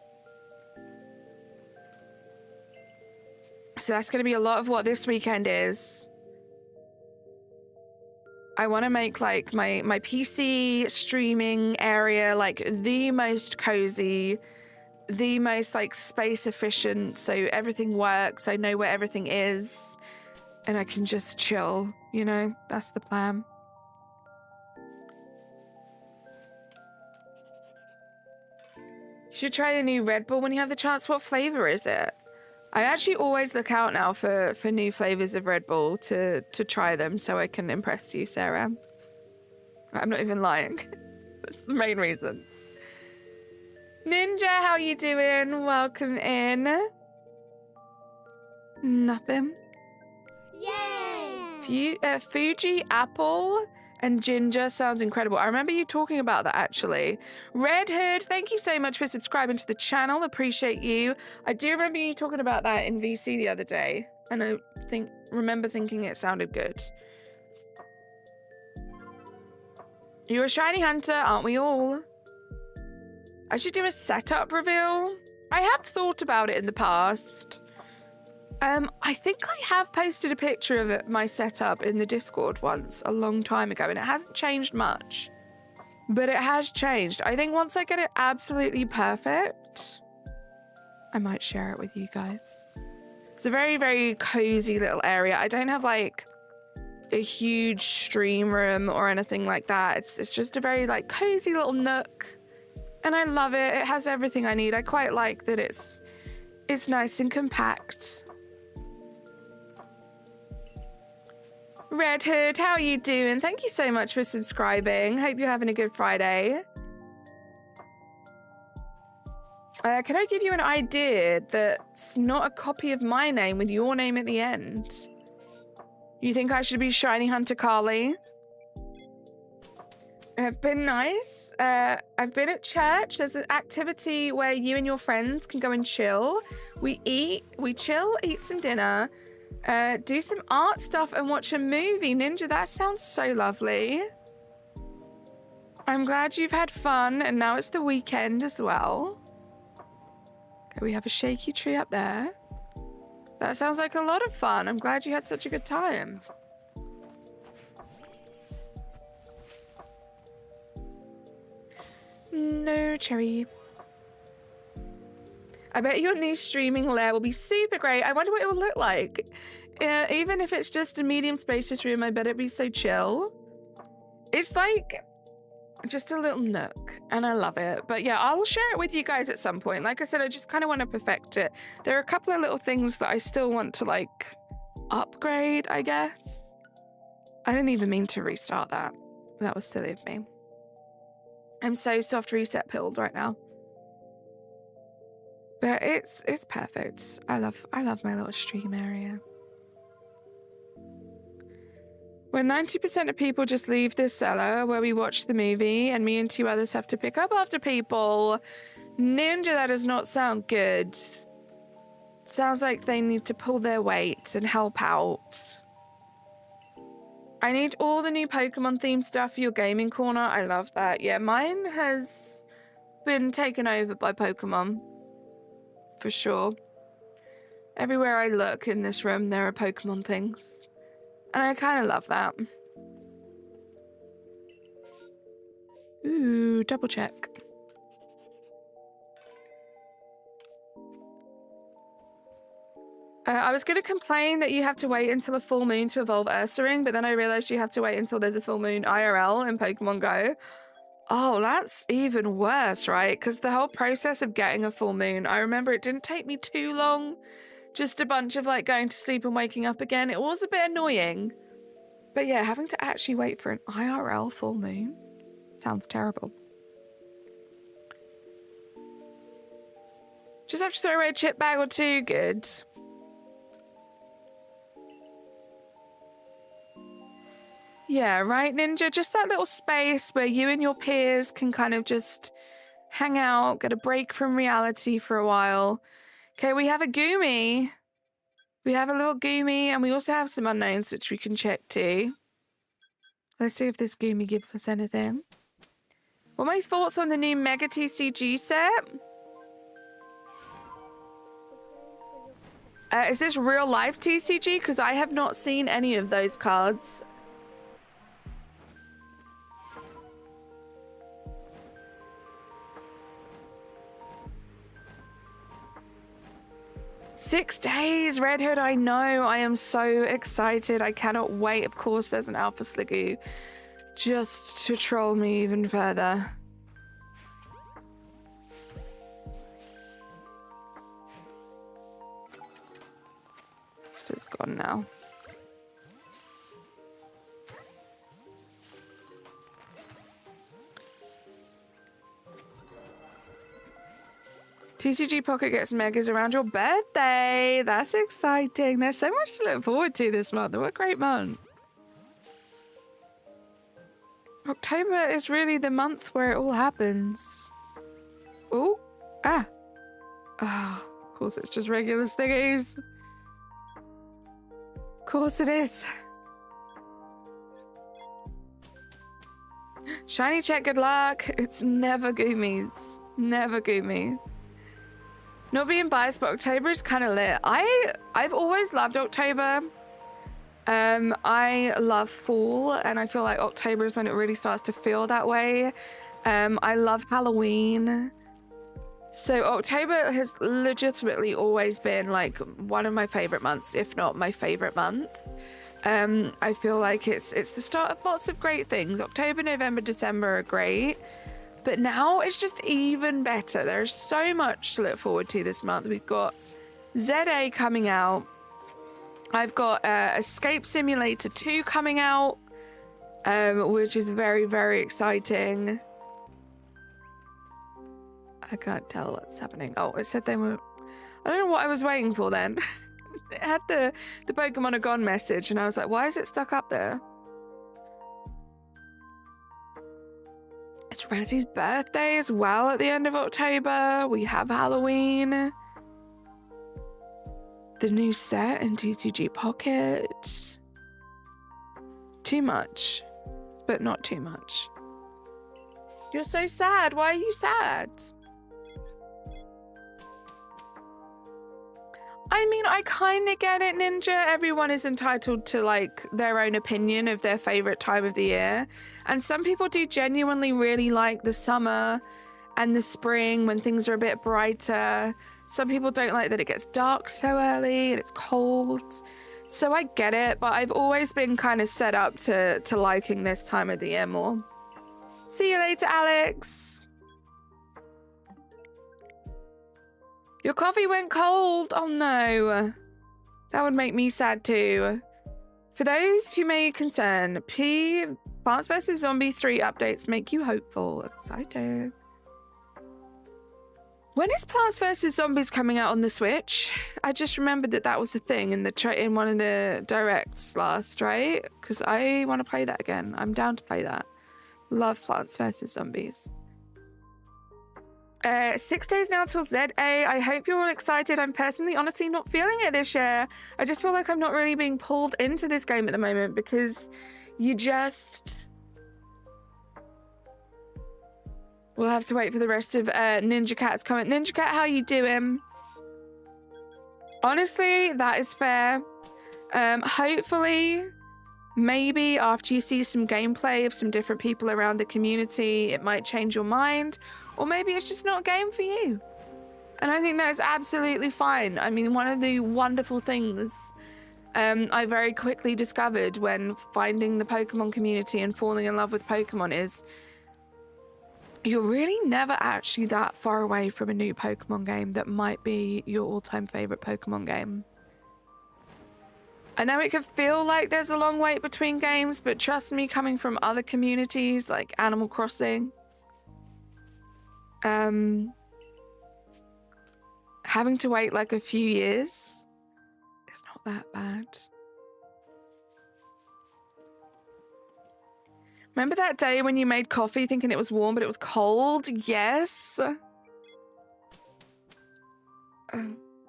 So that's going to be a lot of what this weekend is. I want to make like my PC streaming area like the most cozy, the most like space efficient, so everything works. I know where everything is and I can just chill, you know? That's the plan. You should try the new Red Bull when you have the chance. What flavor is it? I actually always look out now for new flavors of Red Bull to try them so I can impress you, Sarah. I'm not even lying. That's the main reason. Ninja, how you doing? Welcome in. Nothing. Yay! Fuji, apple, and ginger sounds incredible. I remember you talking about that, actually. Red Hood, thank you so much for subscribing to the channel. Appreciate you. I do remember you talking about that in VC the other day, and I remember thinking it sounded good. You're a shiny hunter, aren't we all? I should do a setup reveal I have thought about it in the past. I think I have posted a picture of it, my setup in the Discord once a long time ago, and it hasn't changed much. But it has changed. I think once I get it absolutely perfect, I might share it with you guys. It's a very, very cozy little area. I don't have like a huge stream room or anything like that. It's just a very like cozy little nook. And I love it. It has everything I need. I quite like that it's nice and compact. Red Hood, how are you doing? Thank you so much for subscribing. Hope you're having a good Friday. Can I give you an idea that's not a copy of my name with your name at the end? You think I should be Shiny Hunter Carly? I've been nice. I've been at church. There's an activity where you and your friends can go and chill. We chill, eat some dinner, do some art stuff and watch a movie. Ninja, that sounds so lovely. I'm glad you've had fun and now it's the weekend as well. Okay, we have a shaky tree up there. That sounds like a lot of fun. I'm glad you had such a good time. No, Cherry. I bet your new streaming lair will be super great. I wonder what it will look like. Even if it's just a medium spacious room, I bet it'd be so chill. It's like just a little nook and I love it. But yeah, I'll share it with you guys at some point. Like I said, I just kind of want to perfect it. There are a couple of little things that I still want to like upgrade, I guess. I didn't even mean to restart that. That was silly of me. I'm so soft reset pilled right now. But it's perfect. I love my little stream area. When 90% of people just leave this cellar where we watch the movie and me and 2 others have to pick up after people, Ninja, that does not sound good. Sounds like they need to pull their weight and help out. I need all the new Pokemon themed stuff for your gaming corner. I love that. Yeah, mine has been taken over by Pokemon. For sure. Everywhere I look in this room, there are Pokemon things. And I kind of love that. Ooh, double check. I was going to complain that you have to wait until a full moon to evolve Ursaring, but then I realized you have to wait until there's a full moon IRL in Pokemon Go. Oh, that's even worse, right? Because the whole process of getting a full moon, I remember it didn't take me too long. Just a bunch of like going to sleep and waking up again. It was a bit annoying. But yeah, having to actually wait for an IRL full moon sounds terrible. Just have to throw away a chip bag or 2. Good. Yeah, right, Ninja? Just that little space where you and your peers can kind of just hang out, get a break from reality for a while. Okay, we have a Goomy. We have a little Goomy, and we also have some unknowns, which we can check too. Let's see if this Goomy gives us anything. What are my thoughts on the new Mega TCG set? Is this real life TCG? Because I have not seen any of those cards. Six days, Red Hood, I know. I am so excited. I cannot wait. Of course, there's an Alpha Sligoo just to troll me even further. It's just gone now. TCG Pocket gets megas around your birthday. That's exciting. There's so much to look forward to this month. What a great month. October is really the month where it all happens. Oh, ah. Oh, of course it's just regular Sliggoos. Of course it is. Shiny check, good luck. It's never Goomies. Never Goomies. Not being biased, but October is kind of lit. I've always loved October. I love fall, and I feel like October is when it really starts to feel that way. I love Halloween. So October has legitimately always been like one of my favorite months, if not my favorite month. I feel like it's the start of lots of great things. October, November, December are great, but now it's just even better. There's so much to look forward to this month. We've got ZA coming out. I've got Escape Simulator 2 coming out, which is very, very exciting. I can't tell what's happening. Oh, it said they were... I don't know what I was waiting for then. It had the Pokemon are gone message, and I was like, why is it stuck up there? It's Razzie's birthday as well at the end of October. We have Halloween. The new set in TCG Pocket. Too much, but not too much. You're so sad. Why are you sad? I mean, I kind of get it, Ninja. Everyone is entitled to, like, their own opinion of their favorite time of the year. And some people do genuinely really like the summer and the spring when things are a bit brighter. Some people don't like that it gets dark so early and it's cold. So I get it, but I've always been kind of set up to liking this time of the year more. See you later, Alex. Your coffee went cold. Oh no. That would make me sad too. For those who may concern, Plants vs. Zombie 3 updates make you hopeful. Excited. When is Plants vs. Zombies coming out on the Switch? I just remembered that was a thing in in one of the directs last, right? Because I want to play that again. I'm down to play that. Love Plants vs. Zombies. 6 days now till ZA. I hope you're all excited. I'm personally honestly not feeling it this year. I just feel like I'm not really being pulled into this game at the moment because you just... We'll have to wait for the rest of Ninja Cat's comment. Ninja Cat, how you doing? Honestly, that is fair. Hopefully, maybe after you see some gameplay of some different people around the community, it might change your mind. Or maybe it's just not a game for you. And I think that is absolutely fine. I mean, one of the wonderful things I very quickly discovered when finding the Pokemon community and falling in love with Pokemon is you're really never actually that far away from a new Pokemon game that might be your all-time favorite Pokemon game. I know it can feel like there's a long wait between games, but trust me, coming from other communities like Animal Crossing, having to wait like a few years is not that bad. Remember that day when you made coffee thinking it was warm, but it was cold? Yes.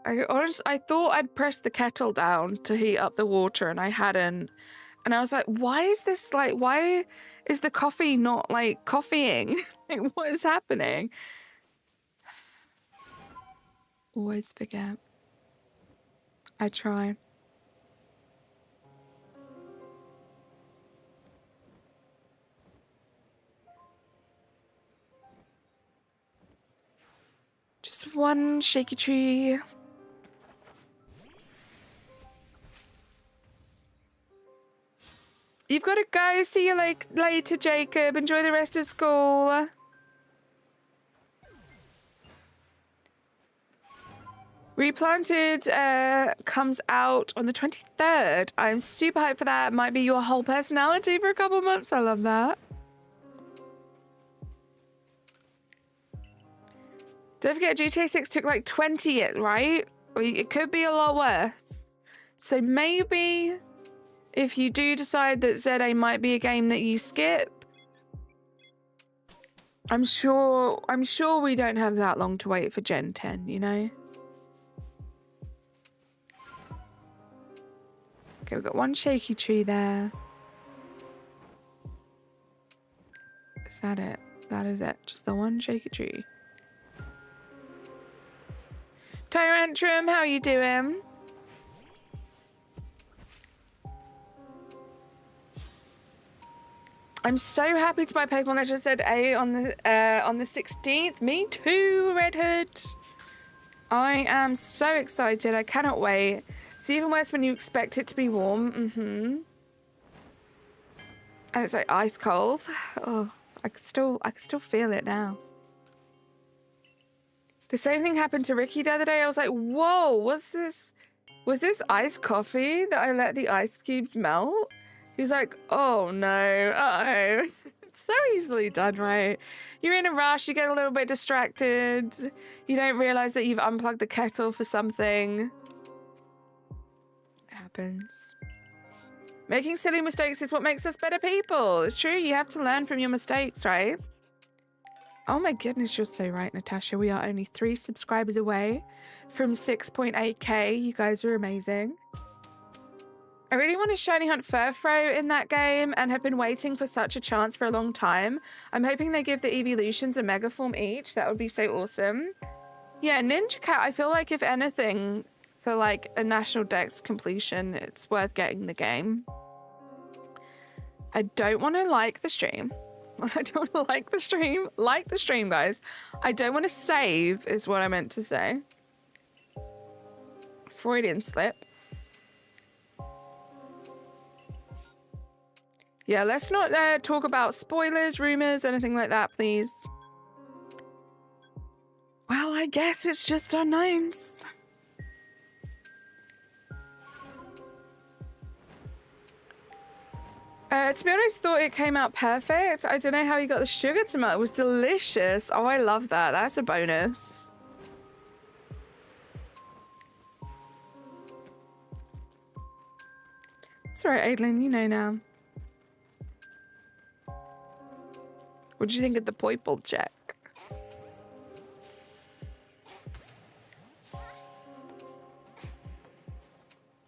I thought I'd pressed the kettle down to heat up the water and I hadn't. And I was like, why is the coffee not like coffeeing? Like, what is happening? Always forget. I try. Just one shaky tree. You've got to go. See you later, Jacob. Enjoy the rest of school. Replanted comes out on the 23rd. I'm super hyped for that. It might be your whole personality for a couple months. I love that. Don't forget, GTA 6 took like 20 years, right? It could be a lot worse. So maybe if you do decide that ZA might be a game that you skip, I'm sure we don't have that long to wait for Gen 10, you know? Okay, we've got one shaky tree there. Is that it? That is it. Just the one shaky tree. Tyrantrum, how you doing? I'm so happy to buy Pokemon Legends ZA on the 16th. Me too, Red Hood. I am so excited. I cannot wait. It's even worse when you expect it to be warm. And it's like ice cold. Oh, I can still feel it now. The same thing happened to Ricky the other day. I was like, whoa, what's this? Was this iced coffee that I let the ice cubes melt? He was like, oh no, uh-oh. It's so easily done, right? You're in a rush, you get a little bit distracted. You don't realize that you've unplugged the kettle for something. It happens. Making silly mistakes is what makes us better people. It's true, you have to learn from your mistakes, right? Oh my goodness, you're so right, Natasha. We are only 3 subscribers away from 6.8k. You guys are amazing. I really want to shiny hunt Furfrou in that game and have been waiting for such a chance for a long time. I'm hoping they give the evolutions a mega form each. That would be so awesome. Yeah, Ninja Cat, I feel like if anything, for like a national dex completion, it's worth getting the game. I don't want to like the stream. I don't want to like the stream. Like the stream, guys. I don't want to save is what I meant to say. Freudian slip. Yeah, let's not talk about spoilers, rumors, anything like that, please. Well, I guess it's just unknowns. To be honest, thought it came out perfect. I don't know how you got the sugar tomato. It was delicious. Oh, I love that. That's a bonus. It's all right, Aitlin. You know now. What did you think of the purple check?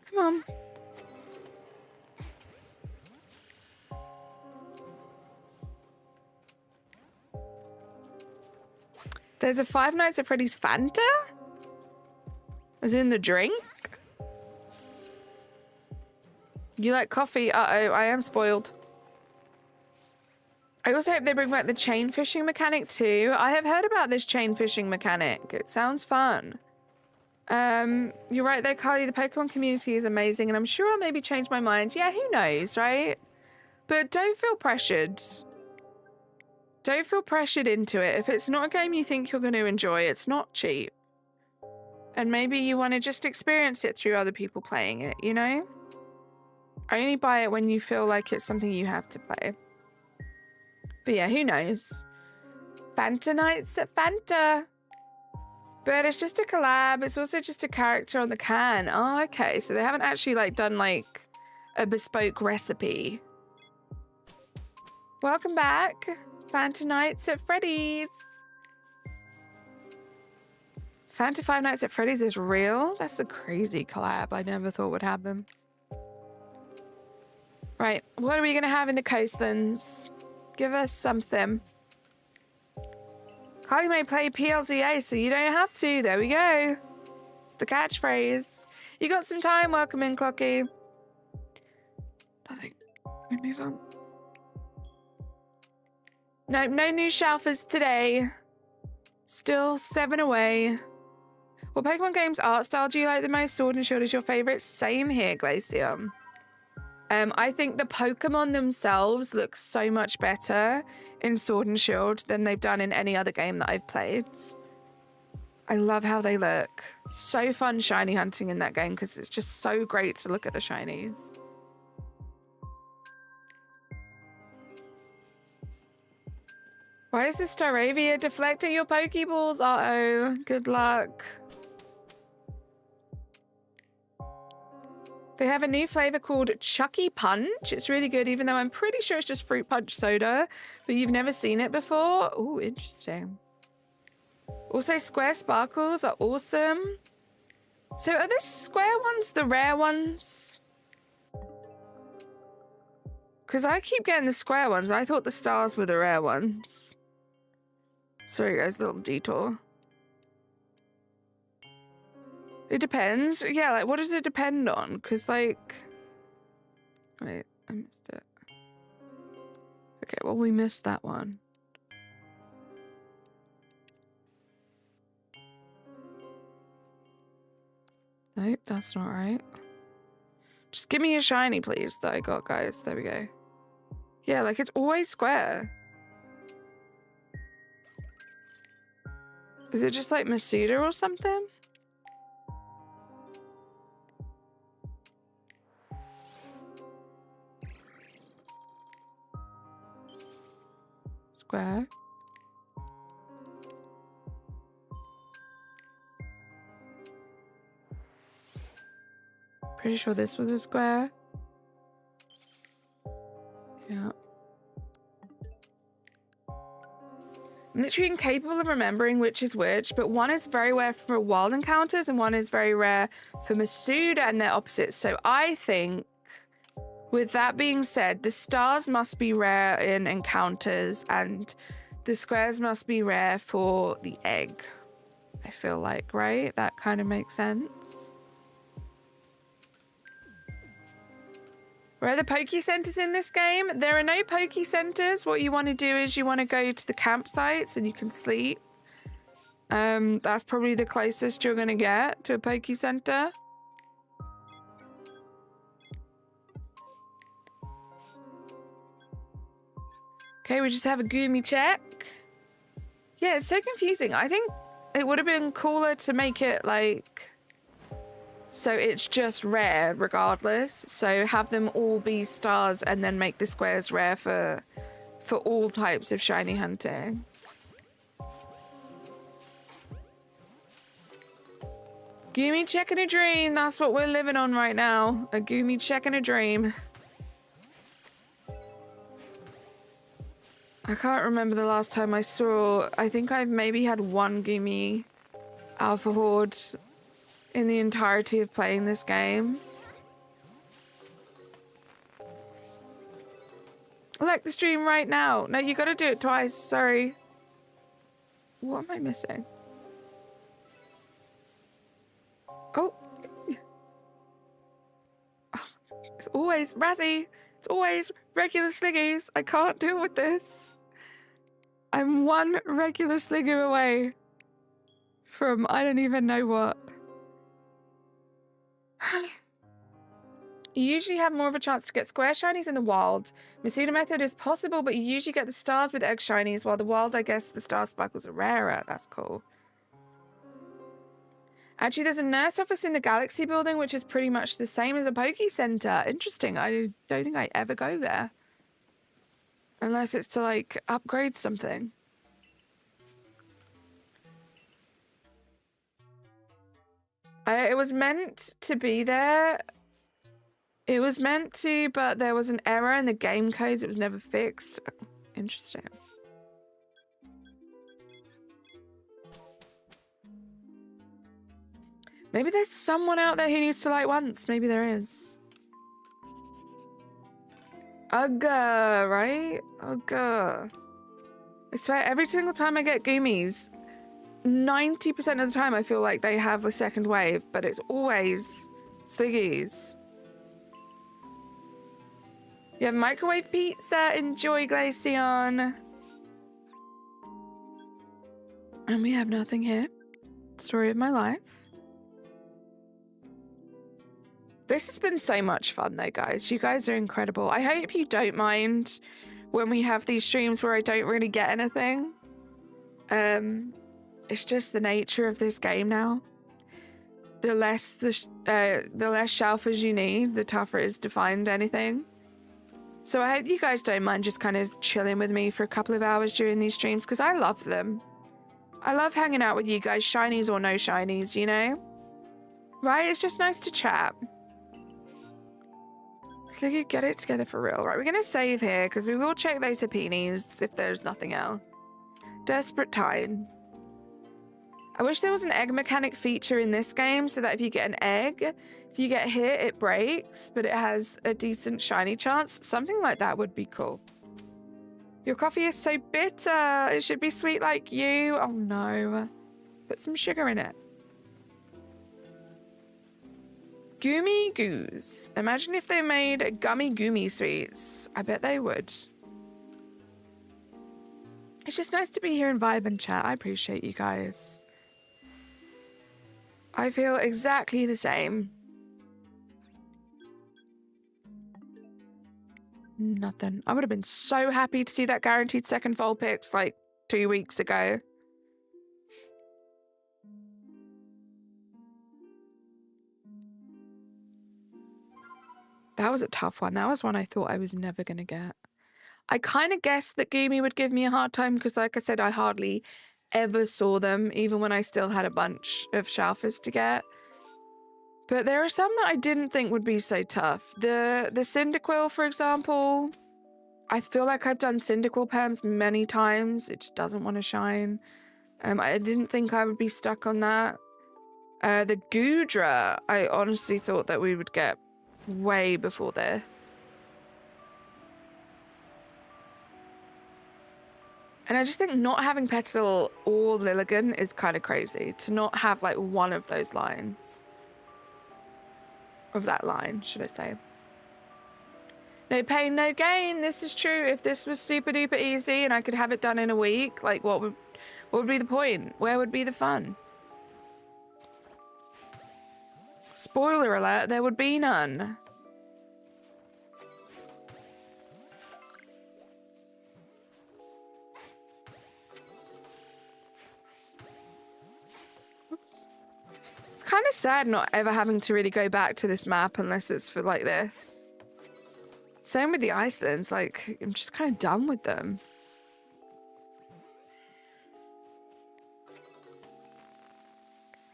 Come on. There's a Five Nights at Freddy's Fanta? As in the drink? You like coffee? Uh-oh, I am spoiled. I also hope they bring back the chain fishing mechanic too. I have heard about this chain fishing mechanic. It sounds fun. You're right there, Carly. The Pokemon community is amazing, and I'm sure I'll maybe change my mind. Yeah, who knows, right? But don't feel pressured. Don't feel pressured into it. If it's not a game you think you're going to enjoy, it's not cheap. And maybe you want to just experience it through other people playing it, you know? Only buy it when you feel like it's something you have to play. But yeah, who knows? Fanta Nights at Fanta. But it's just a collab. It's also just a character on the can. Oh, okay. So they haven't actually like done like a bespoke recipe. Welcome back. Fanta Nights at Freddy's. Fanta Five Nights at Freddy's is real? That's a crazy collab. I never thought would happen. Right, what are we going to have in the coastlands? Give us something. Carly may play PLZA, so you don't have to. There we go. It's the catchphrase. You got some time. Welcome in, Clocky. Nothing. We move on. No new SHALPHAs today. Still 7 away. What Pokemon game's art style do you like the most? Sword and Shield is your favorite? Same here, Glacier. I think the Pokemon themselves look so much better in Sword and Shield than they've done in any other game that I've played. I love how they look. So fun shiny hunting in that game because it's just so great to look at the shinies. Why is the Staravia deflecting your Pokeballs? Uh-oh, good luck. They have a new flavor called Chucky Punch. It's really good, even though I'm pretty sure it's just fruit punch soda, but you've never seen it before. Oh, interesting. Also, square sparkles are awesome. So are the square ones the rare ones? Because I keep getting the square ones. I thought the stars were the rare ones. Sorry guys, little detour. It depends. Yeah, like, what does it depend on? Because, like... Wait, I missed it. Okay, well, we missed that one. Nope, that's not right. Just give me a shiny, please, that I got, guys. There we go. Yeah, like, it's always square. Is it just, like, Masuda or something? Square. Pretty sure this was a square. Yeah. I'm literally incapable of remembering which is which, but one is very rare for wild encounters and one is very rare for Masuda, and they're opposites. So I think, with that being said, the stars must be rare in encounters and the squares must be rare for the egg. I feel like, right? That kind of makes sense. Where are the Poke Centers in this game? There are no Poke Centers. What you want to do is you want to go to the campsites and you can sleep. That's probably the closest you're going to get to a Poke Center. Okay, we just have a Goomy check. Yeah, it's so confusing. I think it would have been cooler to make it like... So it's just rare regardless. So have them all be stars and then make the squares rare for all types of shiny hunting. Goomy check and a dream. That's what we're living on right now. A Goomy check and a dream. I can't remember the last time I saw... I think I've maybe had one Goomy Alpha Horde in the entirety of playing this game. I like the stream right now. No, you gotta do it twice. Sorry. What am I missing? Oh. It's always Razzie. It's always regular Sliggies. I can't deal with this. I'm one regular Sliggo away from I don't even know what. You usually have more of a chance to get square shinies in the wild. Masuda method is possible, but you usually get the stars with egg shinies, while the wild, I guess, the star sparkles are rarer. That's cool. Actually, there's a nurse office in the Galaxy building, which is pretty much the same as a Poke Center. Interesting. I don't think I ever go there. Unless it's to, like, upgrade something. It was meant to be there. It was meant to, but there was an error in the game codes. It was never fixed. Interesting. Maybe there's someone out there who needs to light once. Maybe there is. Ugga, right? Ugga. I swear, every single time I get Goomies, 90% of the time I feel like they have a second wave, but it's always Sliggies. You have microwave pizza. Enjoy, Glaceon. And we have nothing here. Story of my life. This has been so much fun though, guys. You guys are incredible. I hope you don't mind when we have these streams where I don't really get anything. It's just the nature of this game now. The less SHALPHAs you need, the tougher it is to find anything. So I hope you guys don't mind just kind of chilling with me for a couple of hours during these streams, because I love them. I love hanging out with you guys, shinies or no shinies, you know? Right? It's just nice to chat. Sliggy, get it together for real. Right, we're going to save here because we will check those Hapinis if there's nothing else. Desperate time. I wish there was an egg mechanic feature in this game so that if you get an egg, if you get hit, it breaks, but it has a decent shiny chance. Something like that would be cool. Your coffee is so bitter. It should be sweet like you. Oh no. Put some sugar in it. Gummy Goos. Imagine if they made gummy goomy sweets. I bet they would. It's just nice to be here and vibe and chat. I appreciate you guys. I feel exactly the same. Nothing. I would have been so happy to see that guaranteed second Vulpix like 2 weeks ago. That was a tough one. That was one I thought I was never going to get. I kind of guessed that Goomy would give me a hard time because, like I said, I hardly ever saw them, even when I still had a bunch of SHALPHAs to get. But there are some that I didn't think would be so tough. The Cyndaquil, for example, I feel like I've done Cyndaquil perms many times. It just doesn't want to shine. I didn't think I would be stuck on that. The Goodra, I honestly thought that we would get way before this. And I just think not having Petal or Lilligant is kind of crazy. To not have like one of those lines. Of that line, should I say. No pain, no gain. This is true. If this was super duper easy and I could have it done in a week, like what would be the point? Where would be the fun? Spoiler alert, there would be none. Oops. It's kind of sad not ever having to really go back to this map unless it's for like this. Same with the Icelands, like I'm just kind of done with them.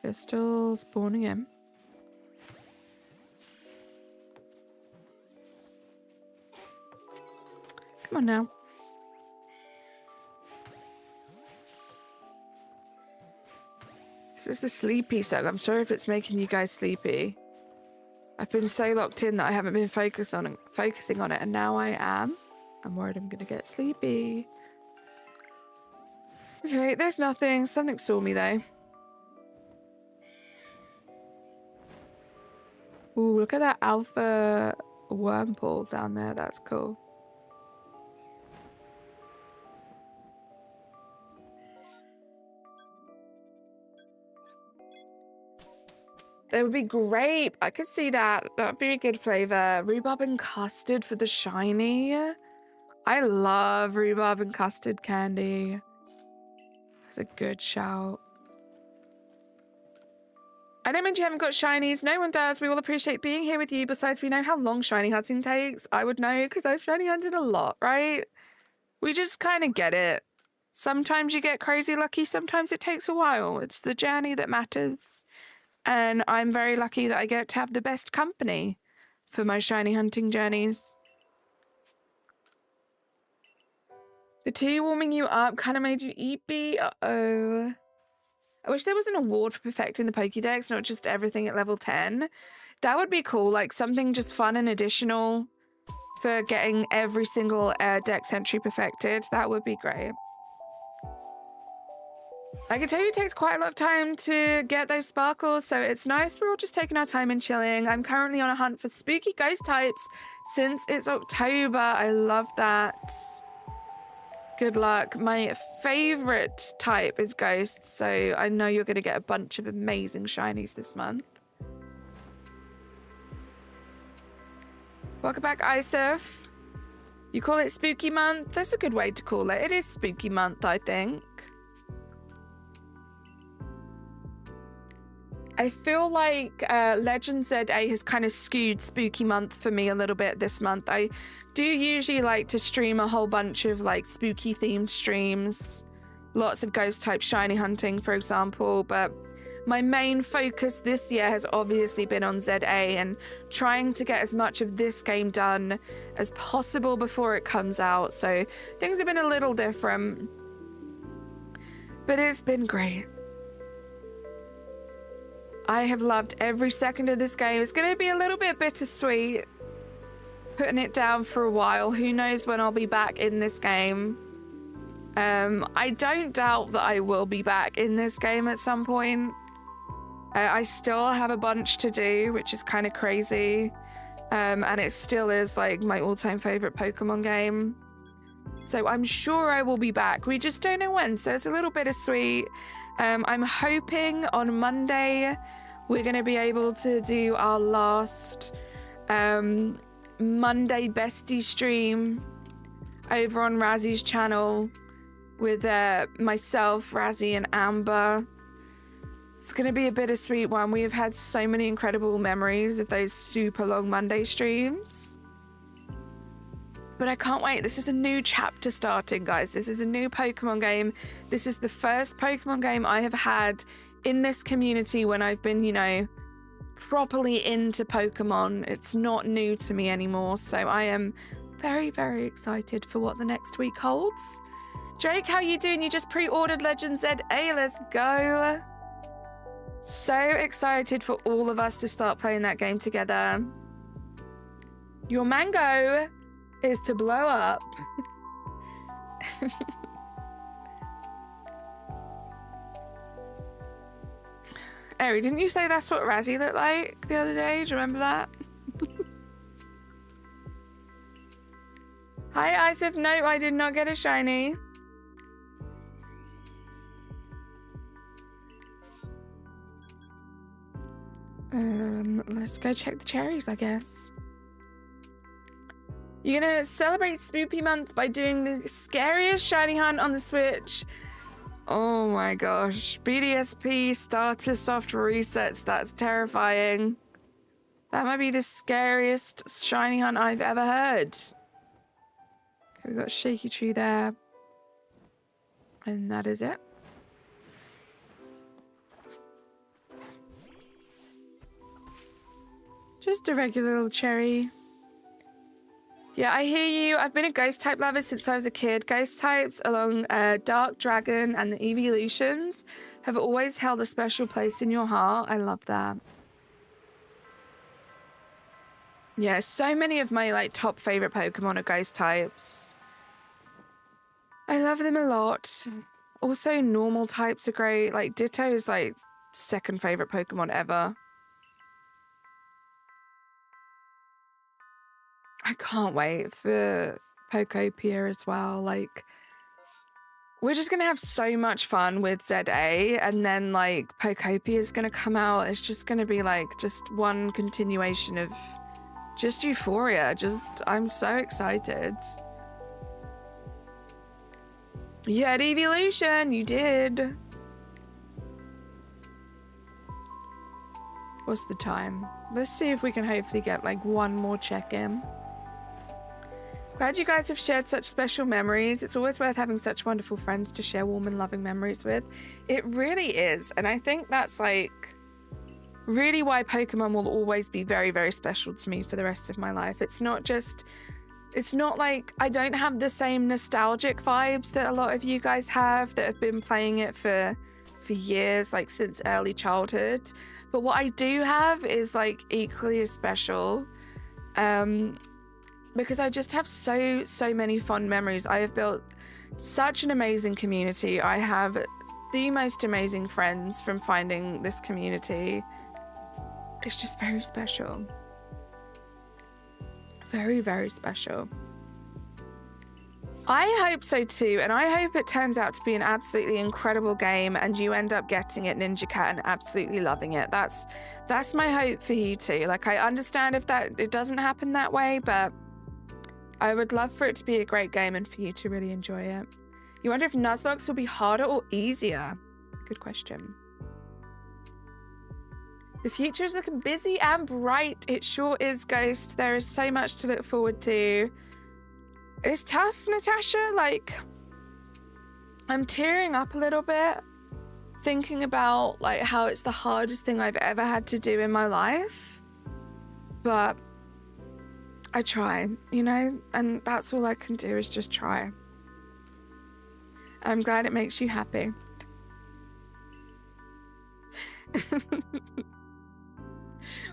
They're still spawning in. Come on now. This is the sleepy song. I'm sorry if it's making you guys sleepy. I've been so locked in that I haven't been focusing on it, and now I am. I'm worried I'm gonna get sleepy. Okay, there's nothing. Something saw me though. Ooh, look at that alpha wormhole down there. That's cool. That would be grape. I could see that. That would be a good flavor. Rhubarb and custard for the shiny. I love rhubarb and custard candy. That's a good shout. I don't mean you haven't got shinies. No one does. We all appreciate being here with you. Besides, we know how long shiny hunting takes. I would know because I've shiny hunted a lot, right? We just kind of get it. Sometimes you get crazy lucky. Sometimes it takes a while. It's the journey that matters. And I'm very lucky that I get to have the best company for my shiny hunting journeys. The tea warming you up kind of made you eat bee. Uh-oh. I wish there was an award for perfecting the Pokédex, not just everything at level 10. That would be cool, like something just fun and additional for getting every single Dex entry perfected. That would be great. I can tell you it takes quite a lot of time to get those sparkles, so it's nice we're all just taking our time and chilling. I'm currently on a hunt for spooky ghost types since it's October. I love that. Good luck. My favorite type is ghosts, so I know you're going to get a bunch of amazing shinies this month. Welcome back, Isif. You call it spooky month? That's a good way to call it. It is spooky month, I think. I feel like Legend ZA has kind of skewed spooky month for me a little bit this month. I do usually like to stream a whole bunch of like spooky themed streams. Lots of ghost type shiny hunting, for example, but my main focus this year has obviously been on ZA and trying to get as much of this game done as possible before it comes out. So things have been a little different, but it's been great. I have loved every second of this game. It's going to be a little bit bittersweet putting it down for a while. Who knows when I'll be back in this game. I don't doubt that I will be back in this game at some point. I still have a bunch to do, which is kind of crazy. And it still is like my all-time favorite Pokemon game. So I'm sure I will be back. We just don't know when, so it's a little bittersweet. I'm hoping on Monday we're going to be able to do our last Monday bestie stream over on Razzie's channel with myself, Razzie, and Amber. It's going to be a bittersweet one. We have had so many incredible memories of those super long Monday streams. But I can't wait. This is a new chapter starting, guys. This is a new Pokemon game. This is the first Pokemon game I have had in this community when I've been, you know, properly into Pokemon. It's not new to me anymore. So I am very, very excited for what the next week holds. Drake, how you doing? You just pre-ordered Legend ZA. Let's go. So excited for all of us to start playing that game together. Your mango is to blow up. Eri, didn't you say that's what Razzie looked like the other day? Do you remember that? Hi, Isaac. No, I did not get a shiny. Let's go check the cherries, I guess. You're gonna celebrate Spoopy Month by doing the scariest shiny hunt on the Switch. Oh my gosh. BDSP starter soft resets. That's terrifying. That might be the scariest shiny hunt I've ever heard. Okay, we've got Shaky Tree there. And that is it. Just a regular little cherry. Yeah, I hear you. I've been a ghost type lover since I was a kid. Ghost types along Dark Dragon and the Evolutions have always held a special place in your heart. I love that. Yeah, so many of my like top favorite Pokemon are ghost types. I love them a lot. Also, normal types are great. Like Ditto is like second favorite Pokemon ever. I can't wait for Pokopia as well. Like, we're just going to have so much fun with ZA, and then, like, Pokopia is going to come out. It's just going to be, like, just one continuation of just euphoria. I'm so excited. You had Evolution. You did. What's the time? Let's see if we can hopefully get, like, one more check-in. Glad you guys have shared such special memories. It's always worth having such wonderful friends to share warm and loving memories with. It really is. And I think that's like really why Pokemon will always be very, very special to me for the rest of my life. It's not like I don't have the same nostalgic vibes that a lot of you guys have that have been playing it for years, like since early childhood. But what I do have is like equally as special. Because I just have so many fond memories. I have built such an amazing community. I have the most amazing friends from finding this community. It's just very special. Very, very special. I hope so too, and I hope it turns out to be an absolutely incredible game and you end up getting it, Ninja Cat, and absolutely loving it. That's my hope for you too. Like, I understand if it doesn't happen that way, but I would love for it to be a great game and for you to really enjoy it. You wonder if Nuzlocke will be harder or easier? Good question. The future is looking busy and bright. It sure is, Ghost. There is so much to look forward to. It's tough, Natasha. Like, I'm tearing up a little bit thinking about like how it's the hardest thing I've ever had to do in my life. But I try, you know, and that's all I can do is just try. I'm glad it makes you happy.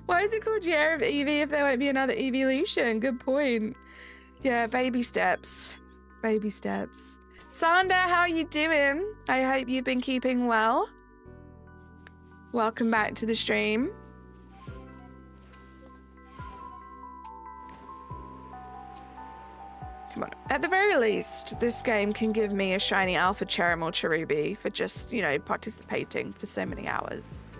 Why is it called Year of Eevee if there won't be another evolution? Good point. Yeah, baby steps. Baby steps. Sander, how are you doing? I hope you've been keeping well. Welcome back to the stream. Come on. At the very least, this game can give me a shiny alpha Cherim or Cherubi for just, you know, participating for so many hours.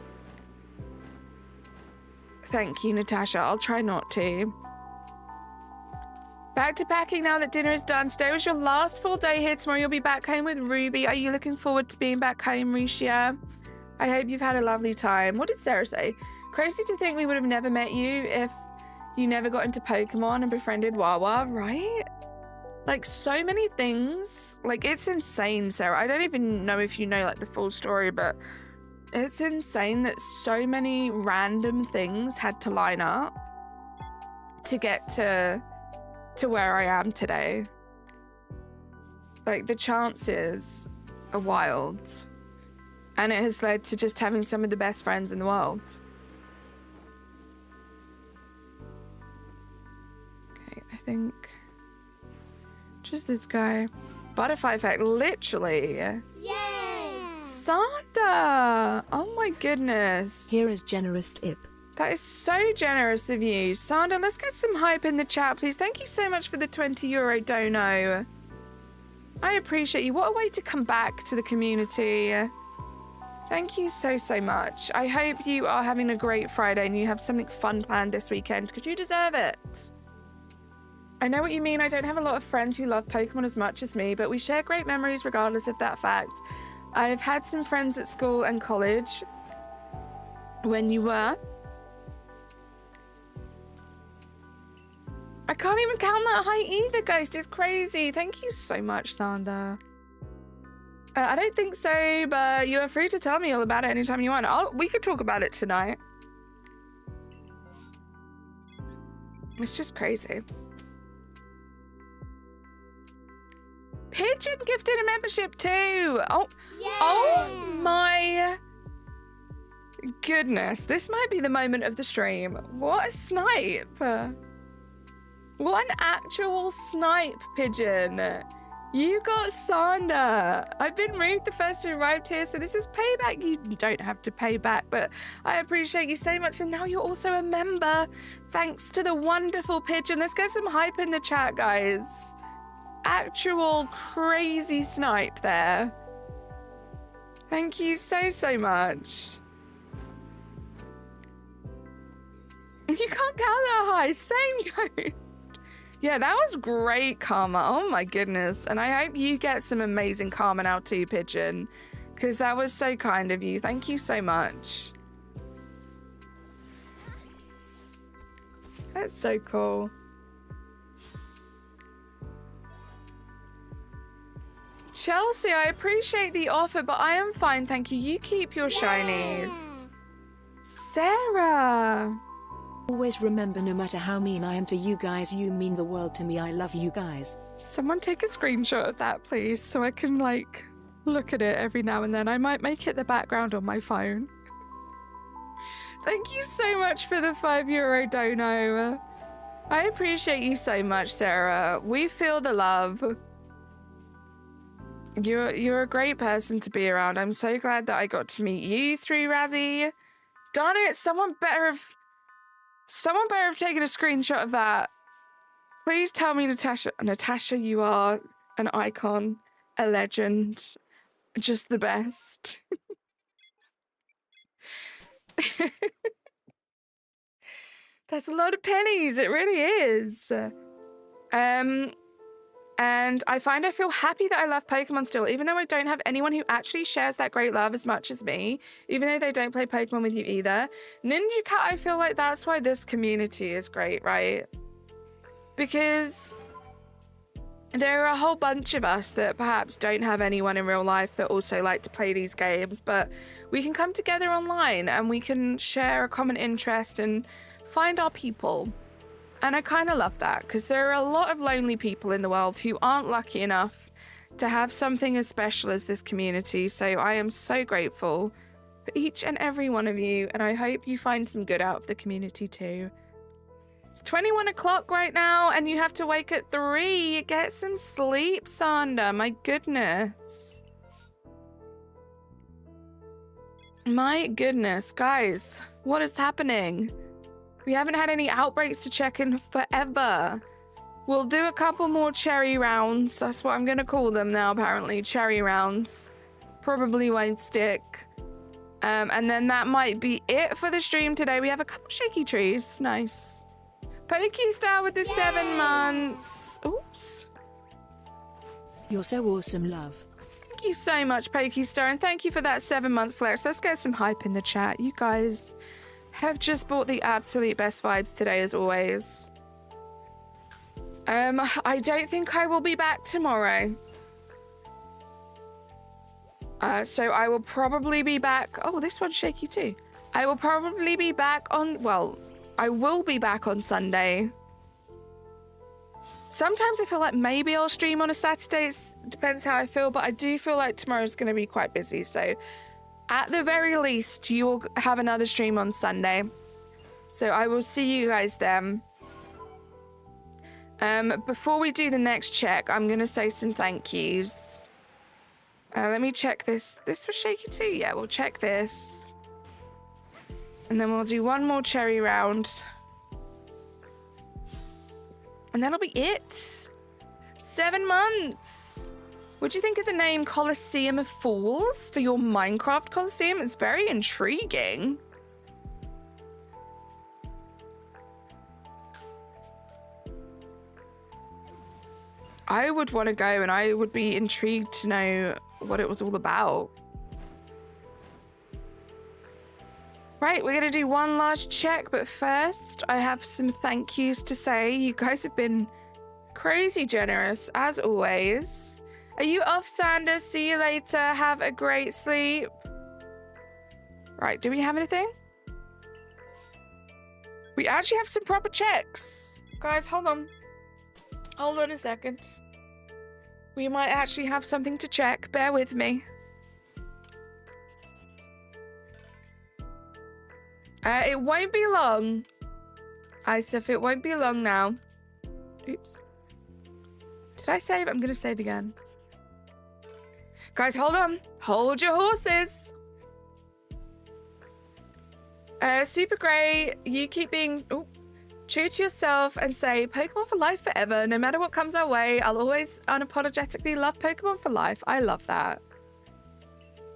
Thank you, Natasha. I'll try not to. Back to packing now that dinner is done. Today was your last full day here. Tomorrow you'll be back home with Ruby. Are you looking forward to being back home, Risha? I hope you've had a lovely time. What did Sarah say? Crazy to think we would have never met you if you never got into Pokemon and befriended Wawa, right? Like, so many things. Like, it's insane, Sarah. I don't even know if you know, like, the full story, but it's insane that so many random things had to line up to get to where I am today. Like, the chances are wild. And it has led to just having some of the best friends in the world. Okay, I think just this guy. Butterfly effect, literally. Yay! Sanda! Oh my goodness. Here is generous tip. That is so generous of you. Sanda, let's get some hype in the chat, please. Thank you so much for the €20 dono. I appreciate you. What a way to come back to the community. Thank you so, so much. I hope you are having a great Friday and you have something fun planned this weekend because you deserve it. I know what you mean. I don't have a lot of friends who love Pokemon as much as me, but we share great memories regardless of that fact. I've had some friends at school and college when you were. I can't even count that high either, Ghost. It's crazy. Thank you so much, Sanda. I don't think so, but you are free to tell me all about it anytime you want. We could talk about it tonight. It's just crazy. Pigeon gifted a membership too. Oh, yay! Oh my goodness. This might be the moment of the stream. What a snipe. What an actual snipe, Pigeon. You got Sanda. I've been rude the first who arrived here, so this is payback. You don't have to pay back, but I appreciate you so much. And now you're also a member. Thanks to the wonderful Pigeon. Let's get some hype in the chat, guys. Actual crazy snipe there. Thank you so, so much. You can't count that high. Same Ghost. Yeah, that was great karma. Oh my goodness. And I hope you get some amazing karma now too, Pigeon. Because that was so kind of you. Thank you so much. That's so cool. Chelsea, I appreciate the offer, but I am fine, thank you. You keep your shinies. Sarah. Always remember, no matter how mean I am to you guys, you mean the world to me. I love you guys. Someone take a screenshot of that, please, so I can, like, look at it every now and then. I might make it the background on my phone. Thank you so much for the €5 dono. I appreciate you so much, Sarah. We feel the love. You're a great person to be around. I'm so glad that I got to meet you through Razzie. Darn it, someone better have taken a screenshot of that. Please tell me, Natasha. Natasha, you are an icon, a legend, just the best. That's a lot of pennies. It really is. And I feel happy that I love Pokemon still, even though I don't have anyone who actually shares that great love as much as me, even though they don't play Pokemon with you either. Ninja Cat, I feel like that's why this community is great, right? Because there are a whole bunch of us that perhaps don't have anyone in real life that also like to play these games, but we can come together online and we can share a common interest and find our people. And I kind of love that, because there are a lot of lonely people in the world who aren't lucky enough to have something as special as this community. So I am so grateful for each and every one of you, and I hope you find some good out of the community too. It's 21 o'clock right now, and you have to wake at 3. Get some sleep, Sanda. My goodness. My goodness, guys, what is happening? We haven't had any outbreaks to check in forever. We'll do a couple more cherry rounds. That's what I'm going to call them now, apparently. Cherry rounds. Probably won't stick. And then that might be it for the stream today. We have a couple shaky trees. Nice. Pokestar with the 7 months. Oops. You're so awesome, love. Thank you so much, Pokestar, and thank you for that 7-month flex. Let's get some hype in the chat. You guys have just brought the absolute best vibes today, as always. I don't think I will be back tomorrow. So I will probably be back. Oh, this one's shaky too. I will probably be back on, well, I will be back on Sunday. Sometimes I feel like maybe I'll stream on a Saturday. It depends how I feel, but I do feel like tomorrow's going to be quite busy. So at the very least, you will have another stream on Sunday. So I will see you guys then. Before we do the next check, I'm going to say some thank yous. Let me check this. This was shaky too. Yeah, we'll check this. And then we'll do one more cherry round. And that'll be it. 7 months. What do you think of the name Coliseum of Fools for your Minecraft Coliseum? It's very intriguing. I would want to go and I would be intrigued to know what it was all about. Right, we're going to do one last check, but first I have some thank yous to say. You guys have been crazy generous, as always. Are you off, Sanders? See you later. Have a great sleep. Right, do we have anything? We actually have some proper checks. Guys, hold on. Hold on a second. We might actually have something to check. Bear with me. It won't be long. Isaf, it won't be long now. Oops. Did I save? I'm going to say it again. Guys, hold on. Hold your horses. Super great. You keep being true to yourself and say Pokemon for life forever. No matter what comes our way, I'll always unapologetically love Pokemon for life. I love that.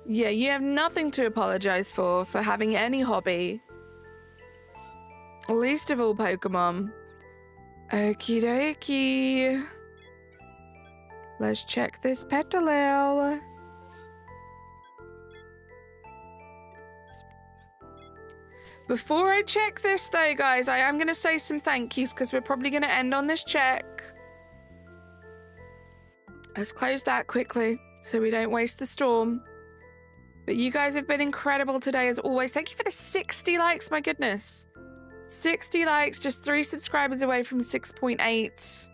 Yeah, you have nothing to apologize for having any hobby. Least of all Pokemon. Okie dokie. Let's check this Petalil. Before I check this though, guys, I am going to say some thank yous because we're probably going to end on this check. Let's close that quickly so we don't waste the storm. But you guys have been incredible today as always. Thank you for the 60 likes, my goodness. 60 likes, just 3 subscribers away from 6.8.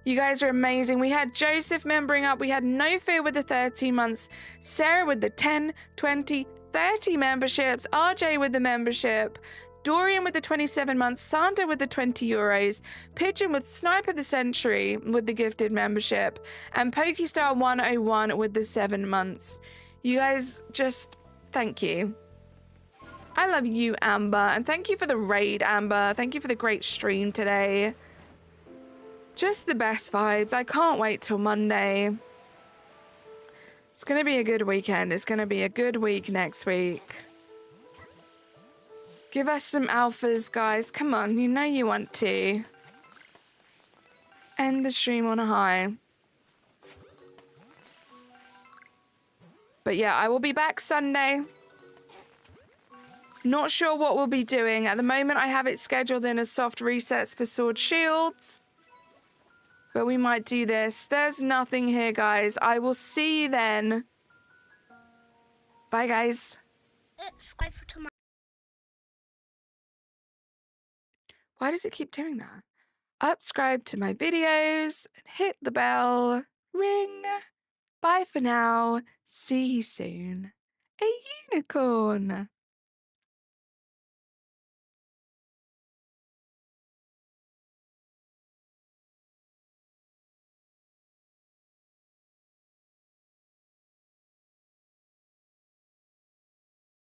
You guys are amazing. We had Joseph membering up. We had No Fear with the 13 months. Sarah with the 10, 20, 30 memberships. RJ with the membership. Dorian with the 27 months. Santa with the 20 euros. Pigeon with Sniper the Century with the gifted membership. And Pokestar 101 with the 7 months. You guys just thank you. I love you, Amber. And thank you for the raid, Amber. Thank you for the great stream today. Just the best vibes. I can't wait till Monday. It's going to be a good weekend. It's going to be a good week next week. Give us some alphas, guys. Come on. You know you want to. End the stream on a high. But yeah, I will be back Sunday. Not sure what we'll be doing. At the moment, I have it scheduled in as soft resets for Sword Shields. But we might do this. There's nothing here, guys. I will see you then. Bye, guys. Subscribe for tomorrow. Why does it keep doing that? Subscribe to my videos. Hit the bell. Ring. Bye for now. See you soon. A unicorn.